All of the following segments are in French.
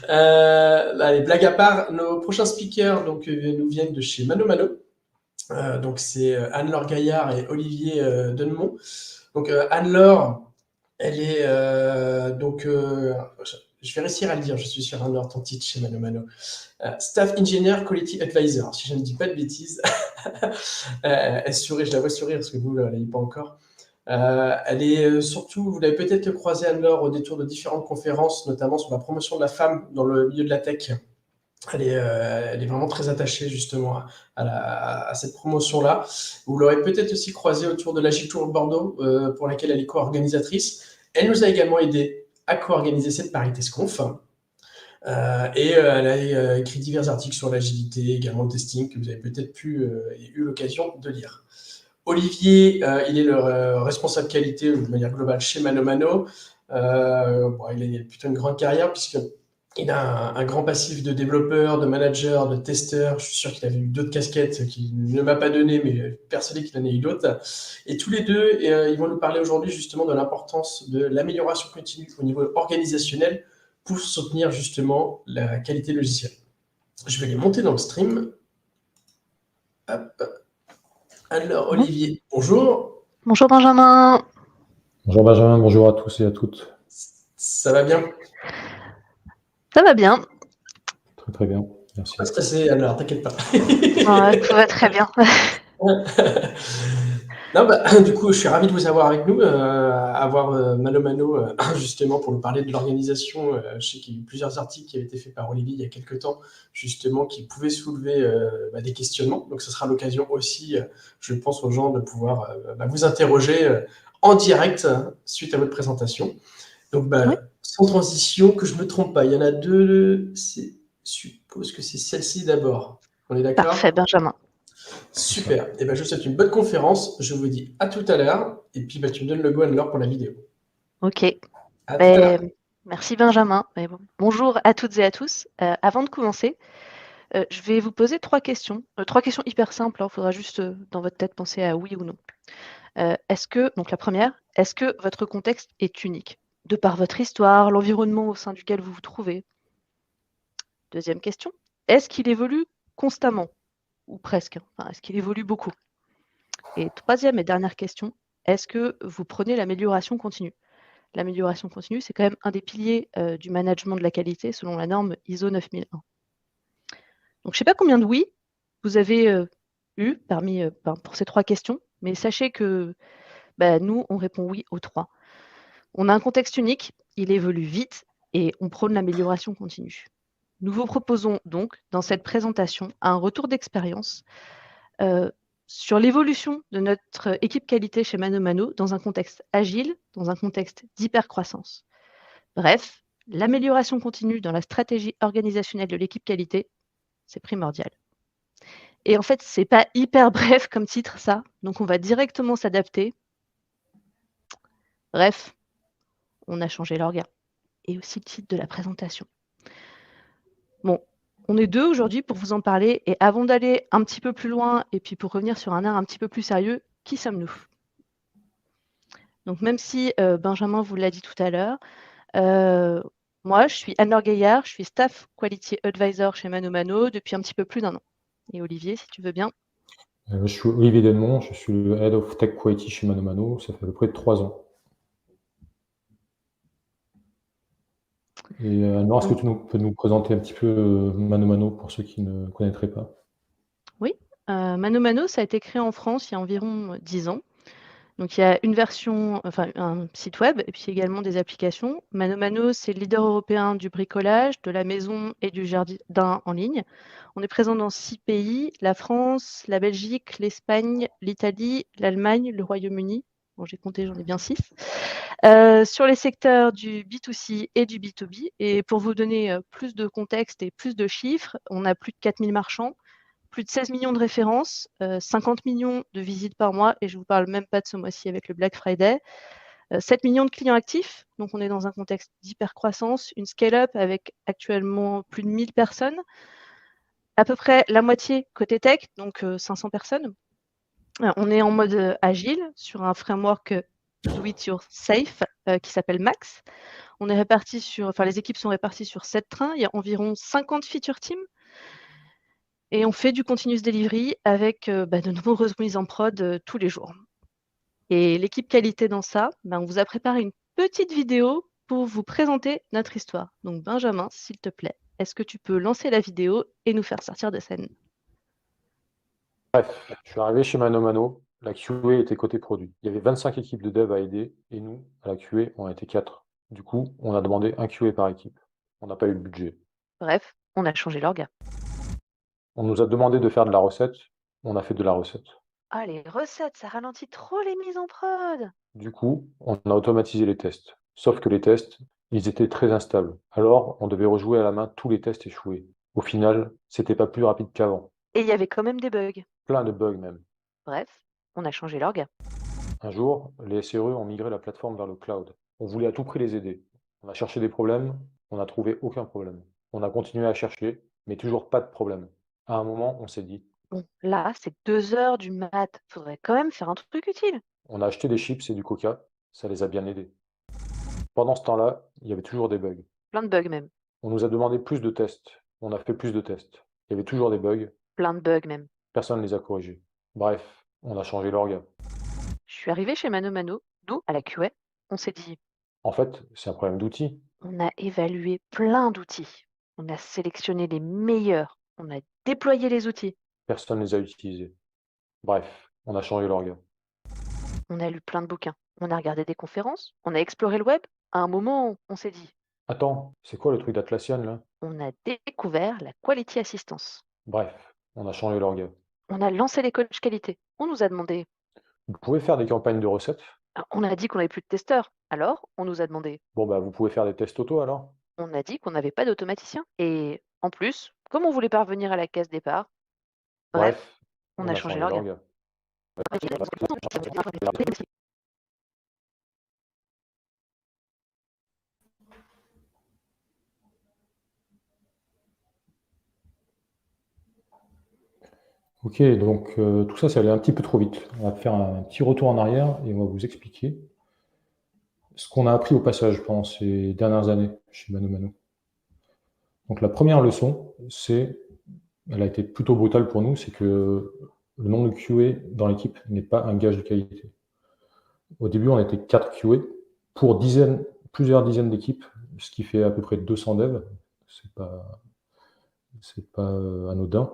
Allez, blague à part, nos prochains speakers nous viennent de chez Mano Mano. Donc c'est Anne-Laure Gaillard et Olivier Dennemont. Donc Anne-Laure, elle est je vais réussir à le dire, je suis sur Anne-Laure, ton titre chez Mano Mano. Staff Engineer Quality Advisor, si je ne dis pas de bêtises. Elle sourit, je la vois sourire parce que vous, elle n'est pas encore. Elle est surtout, vous l'avez peut-être croisé Anne-Laure au détour de différentes conférences, notamment sur la promotion de la femme dans le milieu de la tech. Elle est vraiment très attachée justement à cette promotion-là. Vous l'aurez peut-être aussi croisée autour de l'Agile Tour Bordeaux, pour laquelle elle est co-organisatrice. Elle nous a également aidé à co-organiser cette Parité Sconf. Elle a écrit divers articles sur l'agilité, également le testing, que vous avez peut-être eu l'occasion de lire. Olivier, il est le responsable qualité de manière globale chez Mano Mano. Il a plutôt une grande carrière puisqu'il a un grand passif de développeur, de manager, de testeur. Je suis sûr qu'il avait eu d'autres casquettes qu'il ne m'a pas donné, mais persuadé qu'il en ait eu d'autres. Et tous les deux, ils vont nous parler aujourd'hui justement de l'importance de l'amélioration continue au niveau organisationnel pour soutenir justement la qualité logicielle. Je vais les monter dans le stream. Hop. Alors, Olivier, bonjour. Bonjour Benjamin. Bonjour Benjamin, bonjour à tous et à toutes. Ça va bien? Ça va bien. Très très bien, merci. Pas stressé, alors t'inquiète pas. Tout va très bien. Non, du coup, je suis ravi de vous avoir avec nous, avoir Mano Mano justement pour nous parler de l'organisation. Je sais qu'il y a eu plusieurs articles qui avaient été faits par Olivier il y a quelques temps, justement, qui pouvaient soulever des questionnements. Donc, ce sera l'occasion aussi, je pense, aux gens de pouvoir vous interroger en direct suite à votre présentation. Donc, Oui. sans transition, que je ne me trompe pas, il y en a deux. Je suppose que c'est celle-ci d'abord. On est d'accord? Parfait, Benjamin. Super. Et je vous souhaite une bonne conférence. Je vous dis à tout à l'heure. Et puis, tu me donnes le go Anne-Laure pour la vidéo. Ok. À tout à l'heure. Merci Benjamin. Bonjour à toutes et à tous. Avant de commencer, je vais vous poser trois questions. Trois questions hyper simples. Il faudra juste dans votre tête penser à oui ou non. Donc la première, est-ce que votre contexte est unique de par votre histoire, l'environnement au sein duquel vous vous trouvez? Deuxième question, est-ce qu'il évolue constamment ou presque? Est-ce qu'il évolue beaucoup? Et troisième et dernière question, est-ce que vous prenez l'amélioration continue? L'amélioration continue, c'est quand même un des piliers du management de la qualité selon la norme ISO 9001. Donc, je ne sais pas combien de oui vous avez eu pour ces trois questions, mais sachez que nous, on répond oui aux trois. On a un contexte unique, il évolue vite et on prône l'amélioration continue. Nous vous proposons donc, dans cette présentation, un retour d'expérience sur l'évolution de notre équipe qualité chez Mano Mano dans un contexte agile, dans un contexte d'hypercroissance. Bref, l'amélioration continue dans la stratégie organisationnelle de l'équipe qualité, c'est primordial. Et en fait, c'est pas hyper bref comme titre, ça. Donc, on va directement s'adapter. Bref, on a changé l'orga. Et aussi le titre de la présentation. Bon, on est deux aujourd'hui pour vous en parler. Et avant d'aller un petit peu plus loin, et puis pour revenir sur un air un petit peu plus sérieux, qui sommes-nous? Donc, même si Benjamin vous l'a dit tout à l'heure, moi, je suis Anne-Laure Gaillard, je suis Staff Quality Advisor chez Mano Mano depuis un petit peu plus d'un an. Et Olivier, si tu veux bien. Je suis Olivier Dennemont, je suis le Head of Tech Quality chez Mano Mano, ça fait à peu près 3 ans. Et Anne-Laure, est-ce que tu peux nous présenter un petit peu Mano Mano pour ceux qui ne connaîtraient pas? Oui, Mano Mano, ça a été créé en France il y a environ 10 ans. Donc il y a une version, un site web et puis également des applications. Mano Mano, c'est le leader européen du bricolage, de la maison et du jardin en ligne. On est présent dans 6 pays, la France, la Belgique, l'Espagne, l'Italie, l'Allemagne, le Royaume-Uni. Bon, j'ai compté, j'en ai bien 6. Sur les secteurs du B2C et du B2B. Et pour vous donner plus de contexte et plus de chiffres, on a plus de 4000 marchands, plus de 16 millions de références, 50 millions de visites par mois, et je ne vous parle même pas de ce mois-ci avec le Black Friday. 7 millions de clients actifs, donc on est dans un contexte d'hypercroissance, une scale-up avec actuellement plus de 1000 personnes, à peu près la moitié côté tech, donc 500 personnes. On est en mode agile sur un framework Do It Yourself qui s'appelle Max. On est répartis les équipes sont réparties sur 7 trains. Il y a environ 50 feature teams. Et on fait du continuous delivery avec de nombreuses mises en prod tous les jours. Et l'équipe qualité dans ça, on vous a préparé une petite vidéo pour vous présenter notre histoire. Donc Benjamin, s'il te plaît, est-ce que tu peux lancer la vidéo et nous faire sortir de scène? Bref, je suis arrivé chez Mano Mano, la QA était côté produit. Il y avait 25 équipes de dev à aider, et nous, à la QA, on était 4. Du coup, on a demandé un QA par équipe. On n'a pas eu le budget. Bref, on a changé l'orga. On nous a demandé de faire de la recette, on a fait de la recette. Ah, les recettes, ça ralentit trop les mises en prod. Du coup, on a automatisé les tests. Sauf que les tests, ils étaient très instables. Alors, on devait rejouer à la main tous les tests échoués. Au final, c'était pas plus rapide qu'avant. Et il y avait quand même des bugs. Plein de bugs même. Bref, on a changé l'orga. Un jour, les SRE ont migré la plateforme vers le cloud. On voulait à tout prix les aider. On a cherché des problèmes, on n'a trouvé aucun problème. On a continué à chercher, mais toujours pas de problème. À un moment, on s'est dit, Bon, là, c'est 2 heures du mat. Faudrait quand même faire un truc utile. on a acheté des chips et du coca, ça les a bien aidés. Pendant ce temps-là, il y avait toujours des bugs. Plein de bugs même. On nous a demandé plus de tests. On a fait plus de tests. Il y avait toujours des bugs. Plein de bugs même. Personne ne les a corrigés. Bref, on a changé l'orga. Je suis arrivée chez Mano Mano, nous, à la QA, on s'est dit, En fait, c'est un problème d'outils. on a évalué plein d'outils. On a sélectionné les meilleurs. On a déployé les outils. Personne ne les a utilisés. Bref, on a changé l'orga. On a lu plein de bouquins. On a regardé des conférences. On a exploré le web. À un moment, on s'est dit, Attends, c'est quoi le truc d'Atlassian là? on a découvert la quality assistance. Bref, on a changé l'orga. On a lancé les coachs qualité. On nous a demandé, Vous pouvez faire des campagnes de recettes? on a dit qu'on n'avait plus de testeurs. Alors, on nous a demandé, Bon bah vous pouvez faire des tests auto alors? on a dit qu'on n'avait pas d'automaticien. Et en plus, comme on voulait parvenir à la case départ, bref, Bref, on on a a changé changé l'orga. l'orga. Ok, donc tout ça, ça allait un petit peu trop vite. On va faire un petit retour en arrière et on va vous expliquer ce qu'on a appris au passage pendant ces dernières années chez Mano Mano. Donc la première leçon, elle a été plutôt brutale pour nous, c'est que le nombre de QA dans l'équipe n'est pas un gage de qualité. Au début, on était 4 QA pour plusieurs dizaines d'équipes, ce qui fait à peu près 200 devs. C'est pas anodin.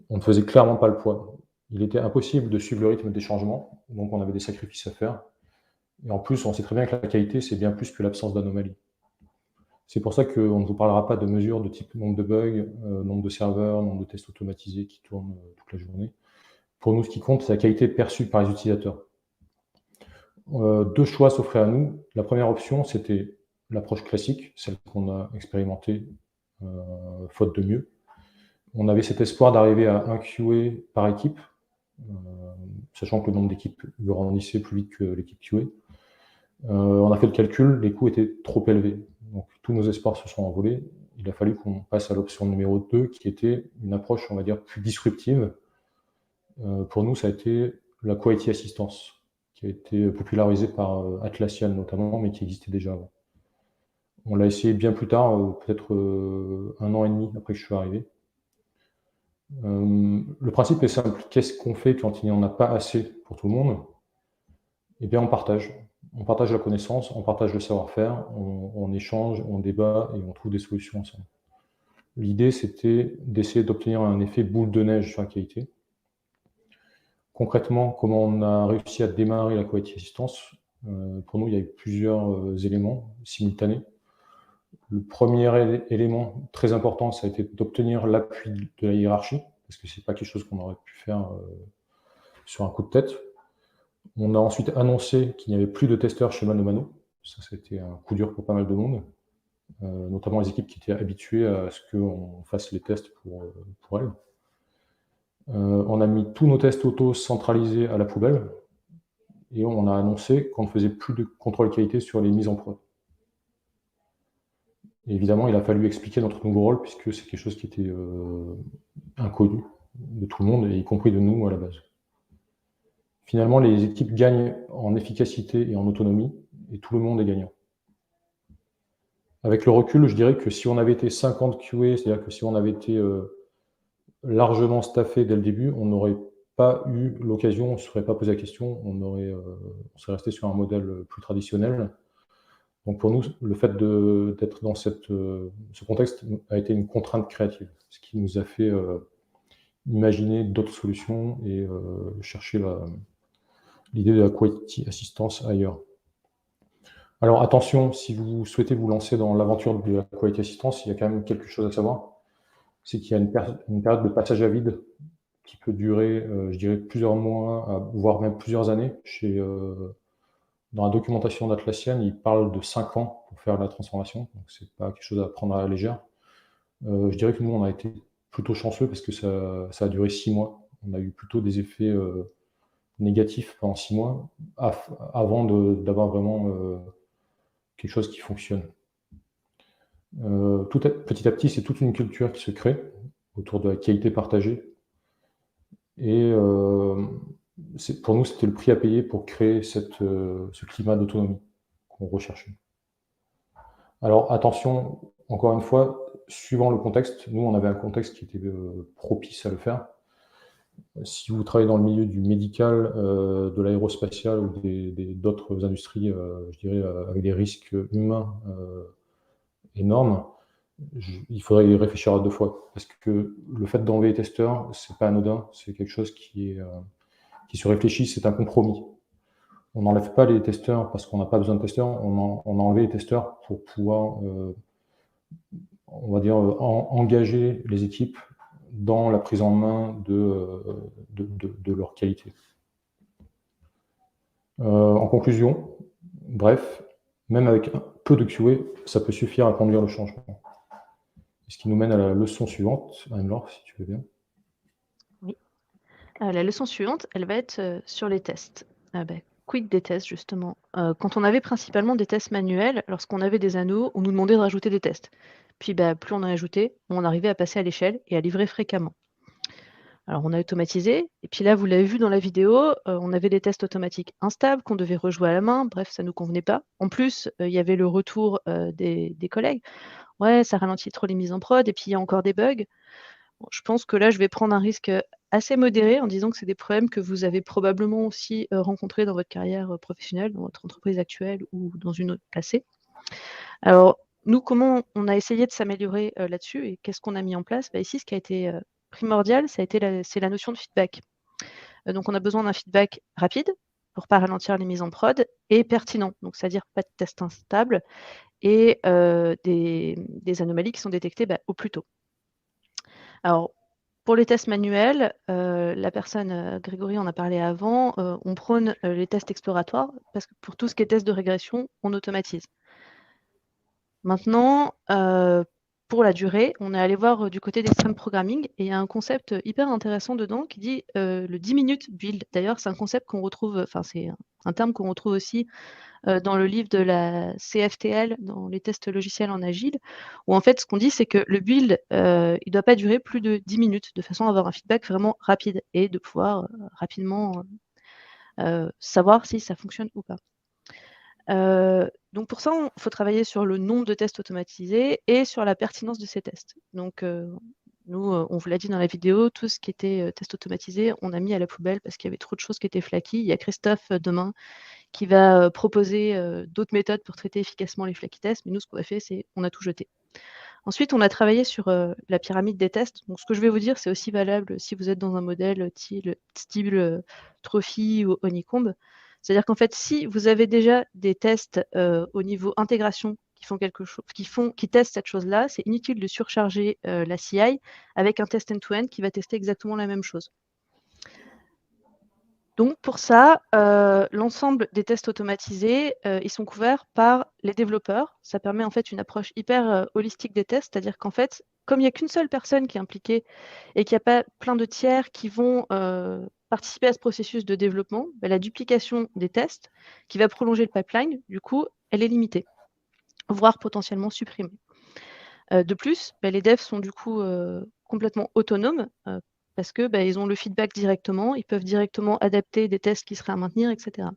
On ne faisait clairement pas le poids. Il était impossible de suivre le rythme des changements, donc on avait des sacrifices à faire. Et en plus, on sait très bien que la qualité, c'est bien plus que l'absence d'anomalies. C'est pour ça qu'on ne vous parlera pas de mesures de type nombre de bugs, nombre de serveurs, nombre de tests automatisés qui tournent toute la journée. Pour nous, ce qui compte, c'est la qualité perçue par les utilisateurs. Deux choix s'offraient à nous. La première option, c'était l'approche classique, celle qu'on a expérimentée, faute de mieux. On avait cet espoir d'arriver à un QA par équipe, sachant que le nombre d'équipes grandissait plus vite que l'équipe QA. On a fait le calcul, les coûts étaient trop élevés. Donc tous nos espoirs se sont envolés. Il a fallu qu'on passe à l'option numéro 2, qui était une approche, on va dire, plus disruptive. Pour nous, ça a été la quality assistance, qui a été popularisée par Atlassian notamment, mais qui existait déjà avant. On l'a essayé bien plus tard, peut-être 1 an et demi après que je suis arrivé. Le principe est simple. Qu'est-ce qu'on fait quand il n'y en a pas assez pour tout le monde? Eh bien, on partage. On partage la connaissance, on partage le savoir-faire, on échange, on débat et on trouve des solutions ensemble. L'idée, c'était d'essayer d'obtenir un effet boule de neige sur la qualité. Concrètement, comment on a réussi à démarrer la quality assistance? Pour nous, il y a eu plusieurs éléments simultanés. Le premier élément très important, ça a été d'obtenir l'appui de la hiérarchie, parce que c'est pas quelque chose qu'on aurait pu faire sur un coup de tête. On a ensuite annoncé qu'il n'y avait plus de testeurs chez Mano Mano. Ça, c'était un coup dur pour pas mal de monde, notamment les équipes qui étaient habituées à ce qu'on fasse les tests pour elles. On a mis tous nos tests auto centralisés à la poubelle et on a annoncé qu'on ne faisait plus de contrôle qualité sur les mises en prod. Et évidemment, il a fallu expliquer notre nouveau rôle puisque c'est quelque chose qui était inconnu de tout le monde, y compris de nous à la base. finalement, les équipes gagnent en efficacité et en autonomie, et tout le monde est gagnant. Avec le recul, je dirais que si on avait été 50 QA, c'est-à-dire que si on avait été largement staffé dès le début, on n'aurait pas eu l'occasion, on ne se serait pas posé la question, on serait resté sur un modèle plus traditionnel. Donc pour nous, le fait d'être dans ce contexte a été une contrainte créative, ce qui nous a fait imaginer d'autres solutions et chercher l'idée de la quality assistance ailleurs. Alors attention, si vous souhaitez vous lancer dans l'aventure de la quality assistance, il y a quand même quelque chose à savoir, c'est qu'il y a une période de passage à vide qui peut durer, je dirais, plusieurs mois, voire même plusieurs années. Dans la documentation d'Atlassian, il parle de 5 ans pour faire la transformation, donc c'est pas quelque chose à prendre à la légère. Je dirais que nous, on a été plutôt chanceux parce que ça a duré 6 mois. On a eu plutôt des effets négatifs pendant 6 mois, avant d'avoir vraiment quelque chose qui fonctionne. Petit à petit, c'est toute une culture qui se crée autour de la qualité partagée. Et pour nous, c'était le prix à payer pour créer ce climat d'autonomie qu'on recherchait. Alors attention, encore une fois, suivant le contexte, nous on avait un contexte qui était propice à le faire. Si vous travaillez dans le milieu du médical, de l'aérospatial ou d'autres industries, je dirais, avec des risques humains énormes, il faudrait y réfléchir à 2 fois. Parce que le fait d'enlever les testeurs, c'est pas anodin, c'est quelque chose qui se réfléchit, c'est un compromis. On n'enlève pas les testeurs parce qu'on n'a pas besoin de testeurs, on a enlevé les testeurs pour pouvoir, on va dire, engager les équipes dans la prise en main de leur qualité. En conclusion, bref, même avec peu de QA, ça peut suffire à conduire le changement. Ce qui nous mène à la leçon suivante. Anne-Laure, si tu veux bien. Oui. La leçon suivante, elle va être sur les tests. Quid des tests, justement. Quand on avait principalement des tests manuels, lorsqu'on avait des anneaux, on nous demandait de rajouter des tests. Puis plus on en ajoutait, on arrivait à passer à l'échelle et à livrer fréquemment. Alors on a automatisé, et puis là, vous l'avez vu dans la vidéo, on avait des tests automatiques instables qu'on devait rejouer à la main, bref, ça ne nous convenait pas. En plus, il y avait le retour des collègues. Ouais, ça ralentit trop les mises en prod, et puis il y a encore des bugs. Bon, je pense que là, je vais prendre un risque assez modéré en disant que c'est des problèmes que vous avez probablement aussi rencontrés dans votre carrière professionnelle, dans votre entreprise actuelle ou dans une autre passée. Alors, nous, comment on a essayé de s'améliorer là-dessus et qu'est-ce qu'on a mis en place? Ici, ce qui a été primordial, c'est la notion de feedback. Donc, on a besoin d'un feedback rapide pour ne pas ralentir les mises en prod et pertinent, donc c'est-à-dire pas de test instable et des anomalies qui sont détectées au plus tôt. Alors, pour les tests manuels, la personne, Grégory en a parlé avant, on prône les tests exploratoires parce que pour tout ce qui est test de régression, on automatise. Maintenant, pour la durée, on est allé voir du côté d'Extreme Programming et il y a un concept hyper intéressant dedans qui dit le 10 minutes build. D'ailleurs, c'est un concept qu'on retrouve, enfin, c'est un terme qu'on retrouve aussi dans le livre de la CFTL, dans les tests logiciels en agile, où en fait, ce qu'on dit, c'est que le build, il ne doit pas durer plus de 10 minutes, de façon à avoir un feedback vraiment rapide et de pouvoir rapidement savoir si ça fonctionne ou pas. Donc pour ça, il faut travailler sur le nombre de tests automatisés et sur la pertinence de ces tests. Donc nous, on vous l'a dit dans la vidéo, tout ce qui était test automatisé, on a mis à la poubelle parce qu'il y avait trop de choses qui étaient flaky. Il y a Christophe demain qui va proposer d'autres méthodes pour traiter efficacement les flaky tests, mais nous, ce qu'on a fait, c'est on a tout jeté. Ensuite, on a travaillé sur la pyramide des tests. Donc, ce que je vais vous dire, c'est aussi valable si vous êtes dans un modèle style Trophy ou Honeycomb. C'est-à-dire qu'en fait, si vous avez déjà des tests au niveau intégration qui font quelque chose, qui testent cette chose-là, c'est inutile de surcharger la CI avec un test end-to-end qui va tester exactement la même chose. Donc pour ça, l'ensemble des tests automatisés, ils sont couverts par les développeurs. Ça permet en fait une approche hyper holistique des tests, c'est-à-dire qu'en fait, comme il n'y a qu'une seule personne qui est impliquée et qu'il n'y a pas plein de tiers qui vont participer à ce processus de développement, la duplication des tests qui va prolonger le pipeline, du coup, elle est limitée, voire potentiellement supprimée. De plus, les devs sont du coup complètement autonomes parce que ils ont le feedback directement, ils peuvent directement adapter des tests qui seraient à maintenir, etc.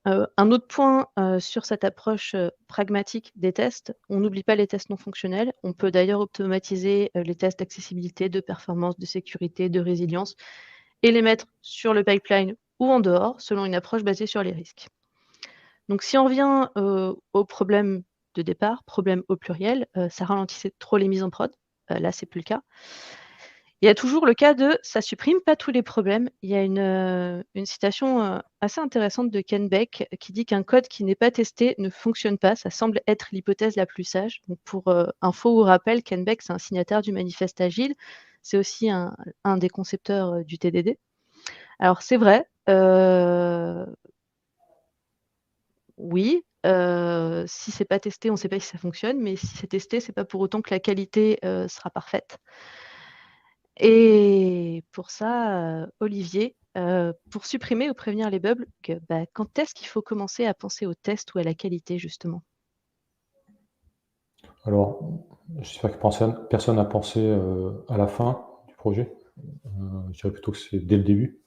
Un autre point sur cette approche pragmatique des tests, on n'oublie pas les tests non fonctionnels. On peut d'ailleurs automatiser les tests d'accessibilité, de performance, de sécurité, de résilience et les mettre sur le pipeline ou en dehors, selon une approche basée sur les risques. Donc si on revient au problème de départ, problème au pluriel, ça ralentissait trop les mises en prod. Là, c'est plus le cas. Il y a toujours le cas de ça supprime pas tous les problèmes. Il y a une citation assez intéressante de Ken Beck qui dit qu'un code qui n'est pas testé ne fonctionne pas. Ça semble être l'hypothèse la plus sage. Donc pour info ou rappel, Ken Beck, c'est un signataire du manifeste agile. C'est aussi un des concepteurs du TDD. Alors c'est vrai, oui, si c'est pas testé, on ne sait pas si ça fonctionne, mais si c'est testé, c'est pas pour autant que la qualité sera parfaite. Et pour ça, Olivier, pour supprimer ou prévenir les bugs, quand est-ce qu'il faut commencer à penser au test ou à la qualité, justement? Alors, j'espère que personne n'a pensé à la fin du projet. Je dirais plutôt que c'est dès le début.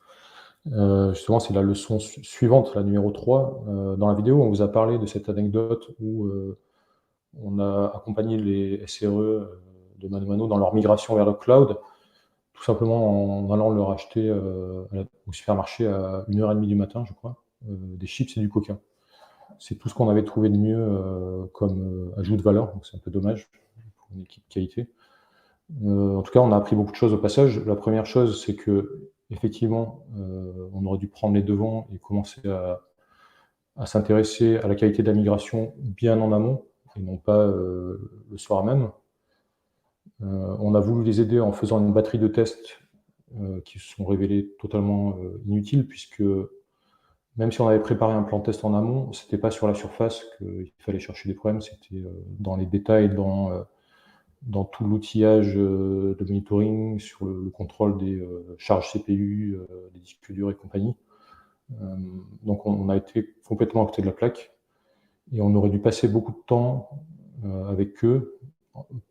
Justement, c'est la leçon suivante, la numéro 3. Dans la vidéo, on vous a parlé de cette anecdote où on a accompagné les SRE de ManoMano dans leur migration vers le cloud, tout simplement en allant leur acheter au supermarché à 1h30 du matin, je crois, des chips et du coca. C'est tout ce qu'on avait trouvé de mieux comme ajout de valeur, donc c'est un peu dommage pour une équipe qualité. En tout cas, on a appris beaucoup de choses au passage. La première chose, c'est qu'effectivement, on aurait dû prendre les devants et commencer à s'intéresser à la qualité de la migration bien en amont, et non pas le soir même. On a voulu les aider en faisant une batterie de tests qui se sont révélés totalement inutiles, puisque même si on avait préparé un plan de test en amont, c'était pas sur la surface qu'il fallait chercher des problèmes, c'était dans les détails, dans tout l'outillage de monitoring, sur le contrôle des charges CPU, des disques durs et compagnie. Donc on a été complètement à côté de la plaque, et on aurait dû passer beaucoup de temps avec eux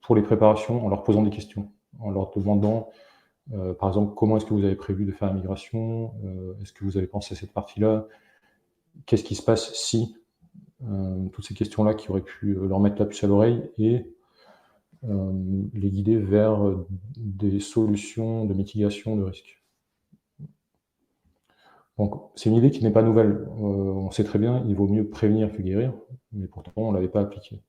pour les préparations, en leur posant des questions, en leur demandant par exemple, comment est-ce que vous avez prévu de faire la migration? Est-ce que vous avez pensé à cette partie-là? Qu'est-ce qui se passe si? Toutes ces questions-là qui auraient pu leur mettre la puce à l'oreille et les guider vers des solutions de mitigation de risques. Donc, c'est une idée qui n'est pas nouvelle. On sait très bien, il vaut mieux prévenir que guérir, mais pourtant, on ne l'avait pas appliqué.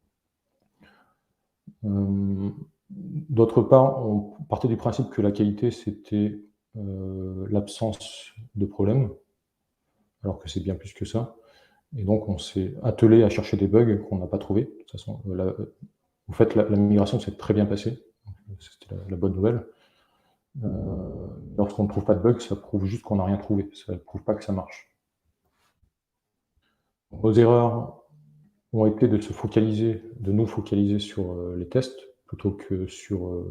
D'autre part, on partait du principe que la qualité, c'était l'absence de problème, alors que c'est bien plus que ça. Et donc, on s'est attelé à chercher des bugs qu'on n'a pas trouvés. De toute façon, en fait, la migration s'est très bien passée. C'était la bonne nouvelle. Lorsqu'on ne trouve pas de bugs, ça prouve juste qu'on n'a rien trouvé. Ça ne prouve pas que ça marche. Nos erreurs ont été de nous focaliser sur les tests plutôt que sur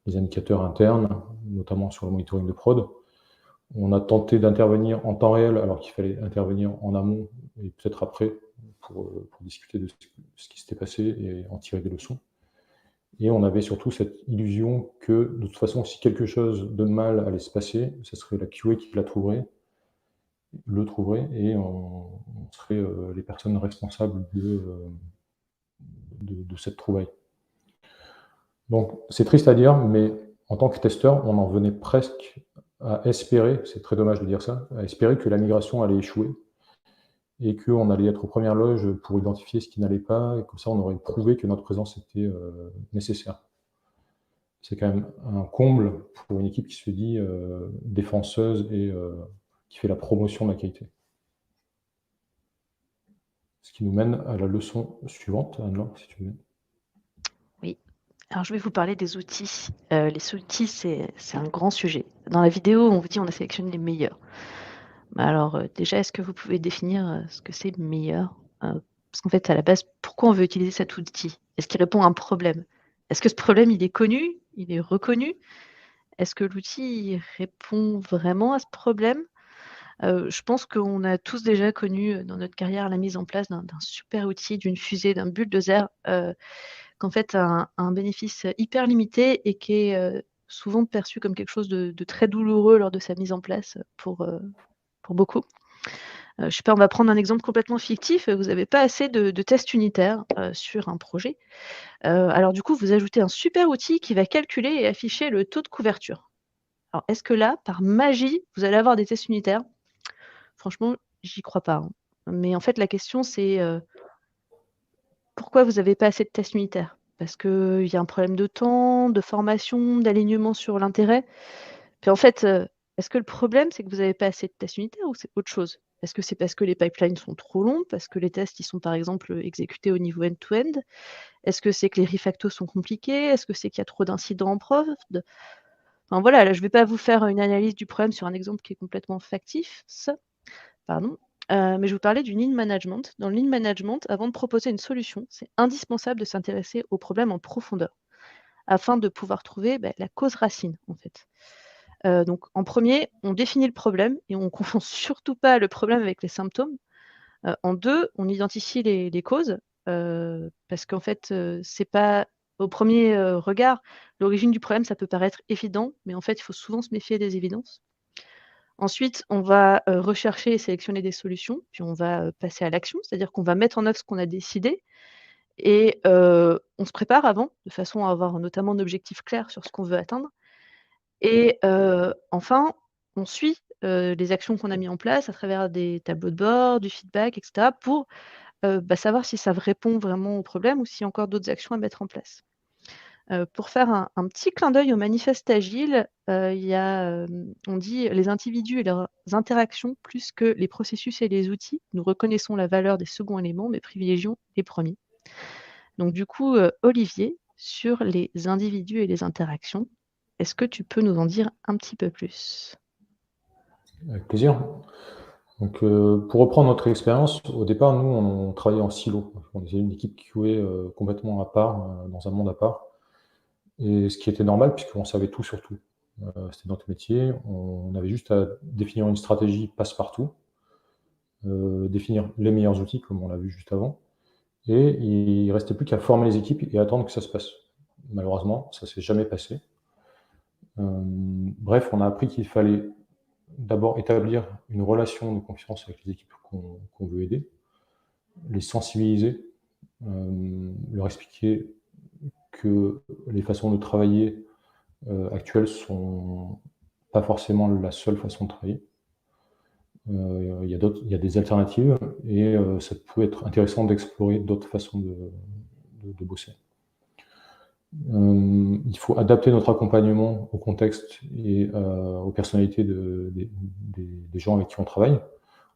les indicateurs internes, notamment sur le monitoring de prod. On a tenté d'intervenir en temps réel alors qu'il fallait intervenir en amont et peut-être après pour discuter de ce qui s'était passé et en tirer des leçons. Et on avait surtout cette illusion que, de toute façon, si quelque chose de mal allait se passer, ce serait la QA qui le trouverait, et on serait les personnes responsables de cette trouvaille. Donc, c'est triste à dire, mais en tant que testeur, on en venait presque à espérer, c'est très dommage de dire ça, à espérer que la migration allait échouer et qu'on allait être aux premières loges pour identifier ce qui n'allait pas, et comme ça on aurait prouvé que notre présence était nécessaire. C'est quand même un comble pour une équipe qui se dit défenseuse et qui fait la promotion de la qualité. Ce qui nous mène à la leçon suivante, Anne-Laure, si tu veux. Oui. Alors, je vais vous parler des outils. Les outils, c'est un grand sujet. Dans la vidéo, on vous dit on a sélectionné les meilleurs. Alors, déjà, est-ce que vous pouvez définir ce que c'est meilleur? Parce qu'en fait, à la base, pourquoi on veut utiliser cet outil? Est-ce qu'il répond à un problème? Est-ce que ce problème, il est connu? Il est reconnu? Est-ce que l'outil répond vraiment à ce problème? Je pense qu'on a tous déjà connu dans notre carrière la mise en place d'un super outil, d'une fusée, d'un bulldozer, qu'en fait a un bénéfice hyper limité et qui est souvent perçu comme quelque chose de très douloureux lors de sa mise en place pour beaucoup. Je sais pas, on va prendre un exemple complètement fictif. Vous n'avez pas assez de tests unitaires sur un projet. Alors du coup, vous ajoutez un super outil qui va calculer et afficher le taux de couverture. Alors est-ce que là, par magie, vous allez avoir des tests unitaires? Franchement, j'y crois pas, hein. Mais en fait, la question c'est, pourquoi vous n'avez pas assez de tests unitaires? Parce qu'il y a un problème de temps, de formation, d'alignement sur l'intérêt? Puis en fait, est-ce que le problème, c'est que vous n'avez pas assez de tests unitaires ou c'est autre chose? Est-ce que c'est parce que les pipelines sont trop longs? Parce que les tests, ils sont par exemple, exécutés au niveau end-to-end? Est-ce que c'est que les refactos sont compliqués? Est-ce que c'est qu'il y a trop d'incidents en prod? Enfin voilà, là, je vais pas vous faire une analyse du problème sur un exemple qui est complètement factif, pardon, mais je vous parlais du lean management. Dans le lean management, avant de proposer une solution, c'est indispensable de s'intéresser au problème en profondeur, afin de pouvoir trouver, la cause racine, en fait. Donc en premier, on définit le problème et on confond surtout pas le problème avec les symptômes. En 2, on identifie les causes, parce qu'en fait, c'est pas au premier regard, l'origine du problème, ça peut paraître évident, mais en fait, il faut souvent se méfier des évidences. Ensuite, on va, rechercher et sélectionner des solutions, puis on va, passer à l'action, c'est-à-dire qu'on va mettre en œuvre ce qu'on a décidé et on se prépare avant, de façon à avoir notamment un objectif clair sur ce qu'on veut atteindre. Et enfin, on suit, les actions qu'on a mis en place à travers des tableaux de bord, du feedback et cetera pour, savoir si ça répond vraiment au problème ou s'il y a encore d'autres actions à mettre en place. Pour faire un petit clin d'œil au manifeste agile, il y a, on dit: «Les individus et leurs interactions plus que les processus et les outils. Nous reconnaissons la valeur des seconds éléments, mais privilégions les premiers». Donc du coup, Olivier, sur les individus et les interactions, est-ce que tu peux nous en dire un petit peu plus? Avec plaisir. Donc, pour reprendre notre expérience, au départ, nous, on travaillait en silo. On était une équipe QA, complètement à part, dans un monde à part et ce qui était normal puisqu'on savait tout sur tout. C'était notre métier, on avait juste à définir une stratégie passe-partout, définir les meilleurs outils comme on l'a vu juste avant et il restait plus qu'à former les équipes et attendre que ça se passe. Malheureusement, ça s'est jamais passé. Bref, on a appris qu'il fallait d'abord établir une relation de confiance avec les équipes qu'on veut aider, les sensibiliser, leur expliquer que les façons de travailler actuelles sont pas forcément la seule façon de travailler. Il y a des alternatives et ça peut être intéressant d'explorer d'autres façons de bosser. Il faut adapter notre accompagnement au contexte et aux personnalités des gens avec qui on travaille.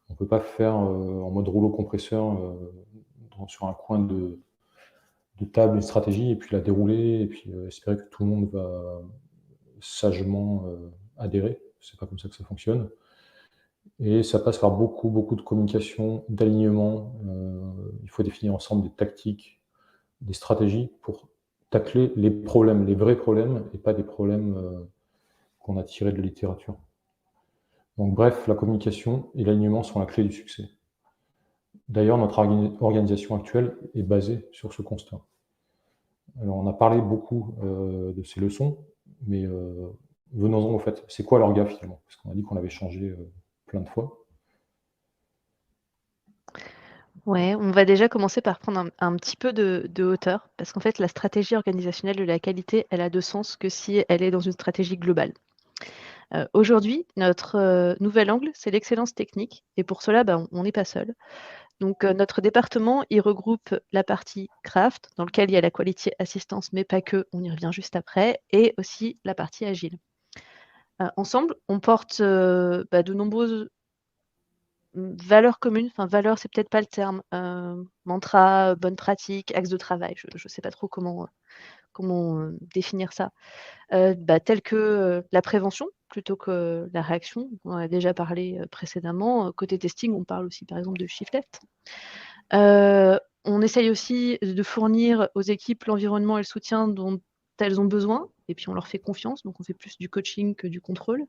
On ne peut pas faire en mode rouleau compresseur sur un coin de table une stratégie et puis la dérouler et puis espérer que tout le monde va sagement adhérer. C'est pas comme ça que ça fonctionne. Et ça passe par beaucoup, beaucoup de communication, d'alignement. Il faut définir ensemble des tactiques, des stratégies pour tacler les problèmes, les vrais problèmes et pas des problèmes qu'on a tirés de la littérature. Donc bref, la communication et l'alignement sont la clé du succès. D'ailleurs, notre organisation actuelle est basée sur ce constat. Alors, on a parlé beaucoup de ces leçons, mais venons-en au fait. C'est quoi l'orga finalement? Parce qu'on a dit qu'on avait changé plein de fois. Ouais, on va déjà commencer par prendre un petit peu de hauteur, parce qu'en fait, la stratégie organisationnelle de la qualité, elle a de sens que si elle est dans une stratégie globale. Aujourd'hui, notre nouvel angle, c'est l'excellence technique, et pour cela, on n'est pas seul. Donc, notre département, il regroupe la partie craft, dans lequel il y a la quality assistance, mais pas que, on y revient juste après, et aussi la partie agile. Ensemble, on porte de nombreuses valeurs communes, enfin valeurs, c'est peut-être pas le terme, mantra, bonne pratique, axe de travail, je ne sais pas trop comment définir ça. Telles que la prévention plutôt que la réaction. On en a déjà parlé précédemment. Côté testing, on parle aussi par exemple de shift left. On essaye aussi de fournir aux équipes l'environnement et le soutien dont elles ont besoin, et puis on leur fait confiance, donc on fait plus du coaching que du contrôle.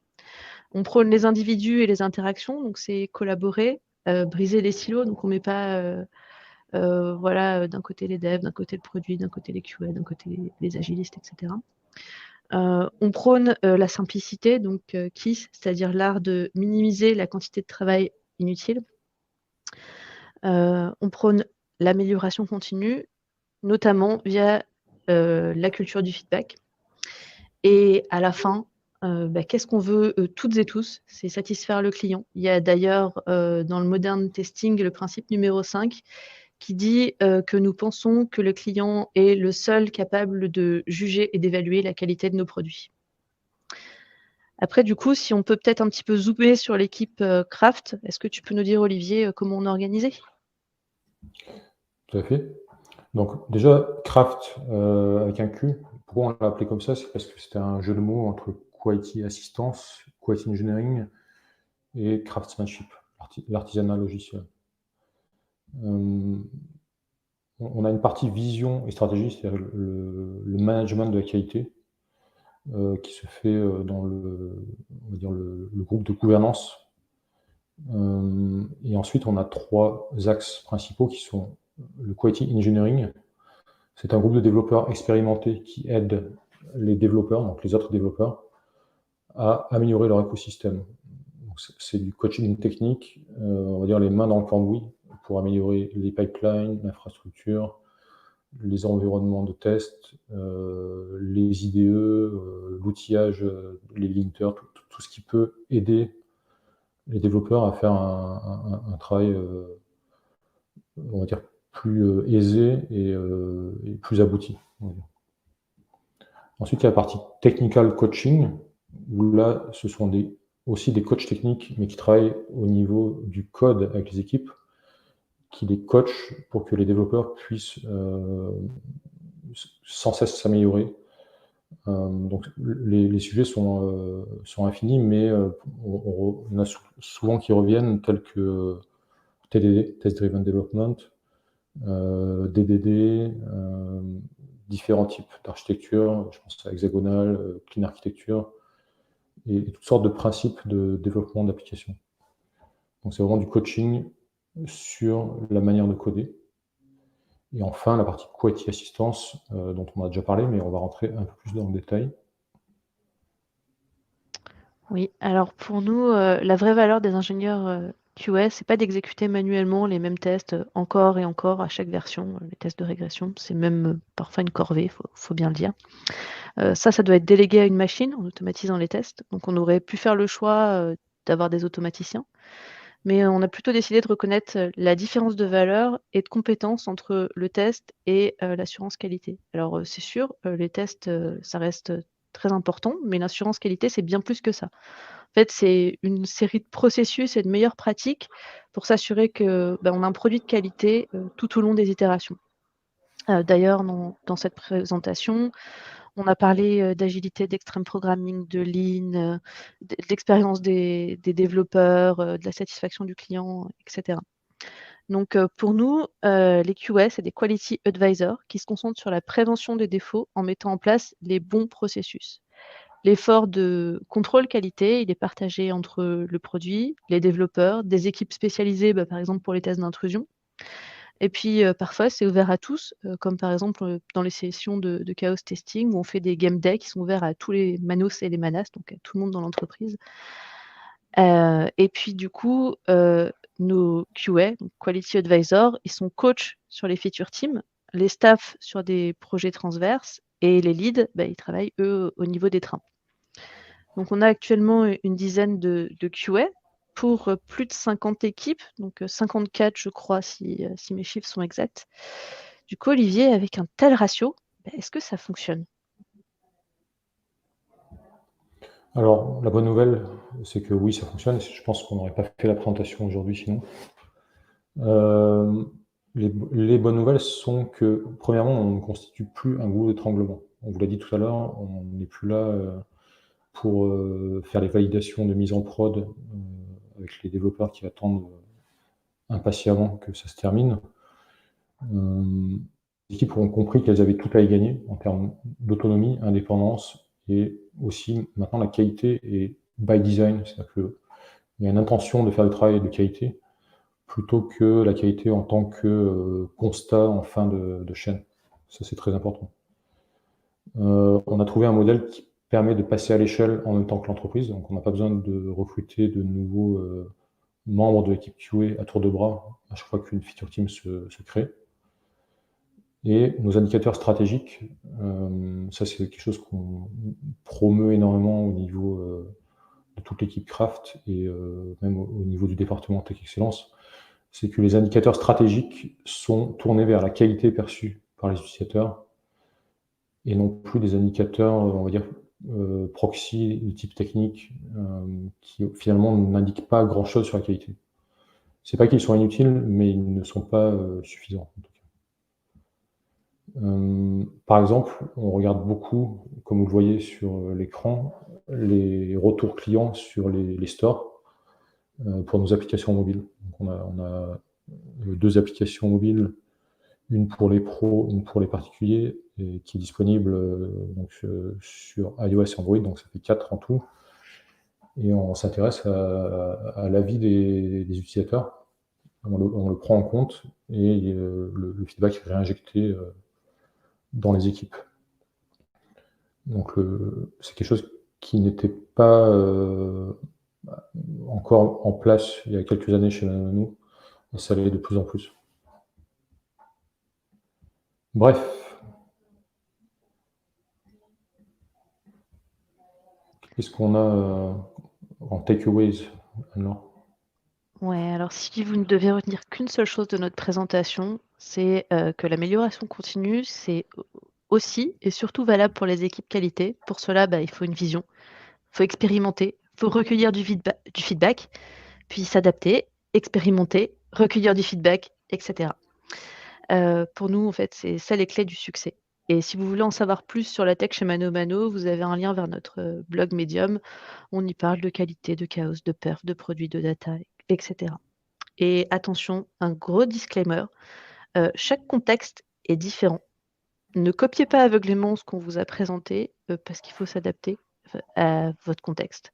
On prône les individus et les interactions, donc c'est collaborer, briser les silos, donc on met pas d'un côté les devs, d'un côté le produit, d'un côté les QA, d'un côté les agilistes, etc. On prône la simplicité, donc KISS, c'est-à-dire l'art de minimiser la quantité de travail inutile. On prône l'amélioration continue, notamment via la culture du feedback. Et à la fin, qu'est-ce qu'on veut toutes et tous? C'est satisfaire le client. Il y a d'ailleurs dans le modern testing le principe numéro 5 qui dit que nous pensons que le client est le seul capable de juger et d'évaluer la qualité de nos produits. Après, du coup, si on peut peut-être un petit peu zoomer sur l'équipe Craft, est-ce que tu peux nous dire, Olivier, comment on est organisé? Tout à fait. Donc déjà, Craft avec un Q, pourquoi on l'a appelé comme ça? C'est parce que c'était un jeu de mots entre Quality Assistance, Quality Engineering et Craftsmanship, l'artisanat logiciel. On a une partie vision et stratégie, c'est-à-dire le management de la qualité, qui se fait dans on va dire le groupe de gouvernance. Et ensuite, on a 3 axes principaux qui sont le Quality Engineering. C'est un groupe de développeurs expérimentés qui aident les développeurs, donc les autres développeurs, à améliorer leur écosystème. C'est du coaching technique, on va dire les mains dans le cambouis, pour améliorer les pipelines, l'infrastructure, les environnements de test, les IDE, l'outillage, les linters, tout ce qui peut aider les développeurs à faire un travail, on va dire, plus aisé et plus abouti. Ensuite, il y a la partie technical coaching, où là, ce sont aussi des coachs techniques, mais qui travaillent au niveau du code avec les équipes, qui les coachent pour que les développeurs puissent sans cesse s'améliorer. Donc les sujets sont infinis, mais on a souvent qui reviennent, tels que TDD, Test Driven Development, DDD, différents types d'architecture, je pense à hexagonal, clean architecture, et toutes sortes de principes de développement d'applications. Donc c'est vraiment du coaching sur la manière de coder. Et enfin, la partie Quality Assistance, dont on a déjà parlé, mais on va rentrer un peu plus dans le détail. Oui, alors pour nous, la vraie valeur des ingénieurs QA, c'est pas d'exécuter manuellement les mêmes tests encore et encore à chaque version, les tests de régression. C'est même parfois une corvée, faut bien le dire. Ça doit être délégué à une machine en automatisant les tests. Donc on aurait pu faire le choix d'avoir des automaticiens. Mais on a plutôt décidé de reconnaître la différence de valeur et de compétences entre le test et l'assurance qualité. Alors c'est sûr, les tests, ça reste très important, mais l'assurance qualité, c'est bien plus que ça. En fait, c'est une série de processus et de meilleures pratiques pour s'assurer que on a un produit de qualité tout au long des itérations. D'ailleurs, dans cette présentation, on a parlé d'agilité, d'extreme programming, de lean, d'expérience des développeurs, de la satisfaction du client, etc. Donc pour nous, les QA, c'est des quality advisors qui se concentrent sur la prévention des défauts en mettant en place les bons processus. L'effort de contrôle qualité, il est partagé entre le produit, les développeurs, des équipes spécialisées, par exemple pour les tests d'intrusion. Et puis parfois, c'est ouvert à tous, comme par exemple dans les sessions de chaos testing où on fait des game days qui sont ouverts à tous les manos et les manas, donc à tout le monde dans l'entreprise. Et puis du coup, nos QA, donc Quality Advisors, ils sont coachs sur les feature teams, les staffs sur des projets transverses et les leads, ils travaillent eux au niveau des trains. Donc on a actuellement une dizaine de QA pour plus de 50 équipes, donc 54 je crois si mes chiffres sont exacts. Du coup, Olivier, avec un tel ratio, est-ce que ça fonctionne? Alors, la bonne nouvelle, c'est que oui, ça fonctionne. Je pense qu'on n'aurait pas fait la présentation aujourd'hui sinon. Les bonnes nouvelles sont que, premièrement, on ne constitue plus un goulot d'étranglement. On vous l'a dit tout à l'heure, on n'est plus là pour faire les validations de mise en prod avec les développeurs qui attendent impatiemment que ça se termine. Les équipes ont compris qu'elles avaient tout à y gagner en termes d'autonomie, indépendance et aussi maintenant la qualité est by design, c'est-à-dire qu'il y a une intention de faire du travail de qualité plutôt que la qualité en tant que constat en fin de chaîne. Ça, c'est très important. On a trouvé un modèle qui permet de passer à l'échelle en même temps que l'entreprise. Donc, on n'a pas besoin de recruter de nouveaux membres de l'équipe QA à tour de bras à chaque fois qu'une feature team se crée. Et nos indicateurs stratégiques, ça c'est quelque chose qu'on promeut énormément au niveau de toute l'équipe Craft et même au niveau du département Tech Excellence, c'est que les indicateurs stratégiques sont tournés vers la qualité perçue par les utilisateurs et non plus des indicateurs, on va dire, proxy de type technique qui finalement n'indiquent pas grand-chose sur la qualité. C'est pas qu'ils sont inutiles, mais ils ne sont pas suffisants. En tout cas. Par exemple, on regarde beaucoup, comme vous le voyez sur l'écran, les retours clients sur les stores pour nos applications mobiles. Donc on a 2 applications mobiles, une pour les pros, une pour les particuliers, et qui est disponible donc, sur iOS et Android, donc ça fait 4 en tout. Et on s'intéresse à l'avis des utilisateurs. On le prend en compte et le feedback est réinjecté dans les équipes. Donc c'est quelque chose qui n'était pas encore en place il y a quelques années chez nous, et ça l'est de plus en plus. Bref. Qu'est-ce qu'on a en takeaways, Anne-Laure? Ouais, alors si vous ne devez retenir qu'une seule chose de notre présentation, c'est que l'amélioration continue, c'est aussi et surtout valable pour les équipes qualité. Pour cela, il faut une vision, il faut expérimenter, il faut recueillir du feedback, puis s'adapter, expérimenter, recueillir du feedback, etc. Pour nous, en fait, c'est ça les clés du succès. Et si vous voulez en savoir plus sur la tech chez Mano Mano, vous avez un lien vers notre blog Medium. On y parle de qualité, de chaos, de perf, de produits, de data, etc. Et attention, un gros disclaimer, chaque contexte est différent. Ne copiez pas aveuglément ce qu'on vous a présenté, parce qu'il faut s'adapter à votre contexte.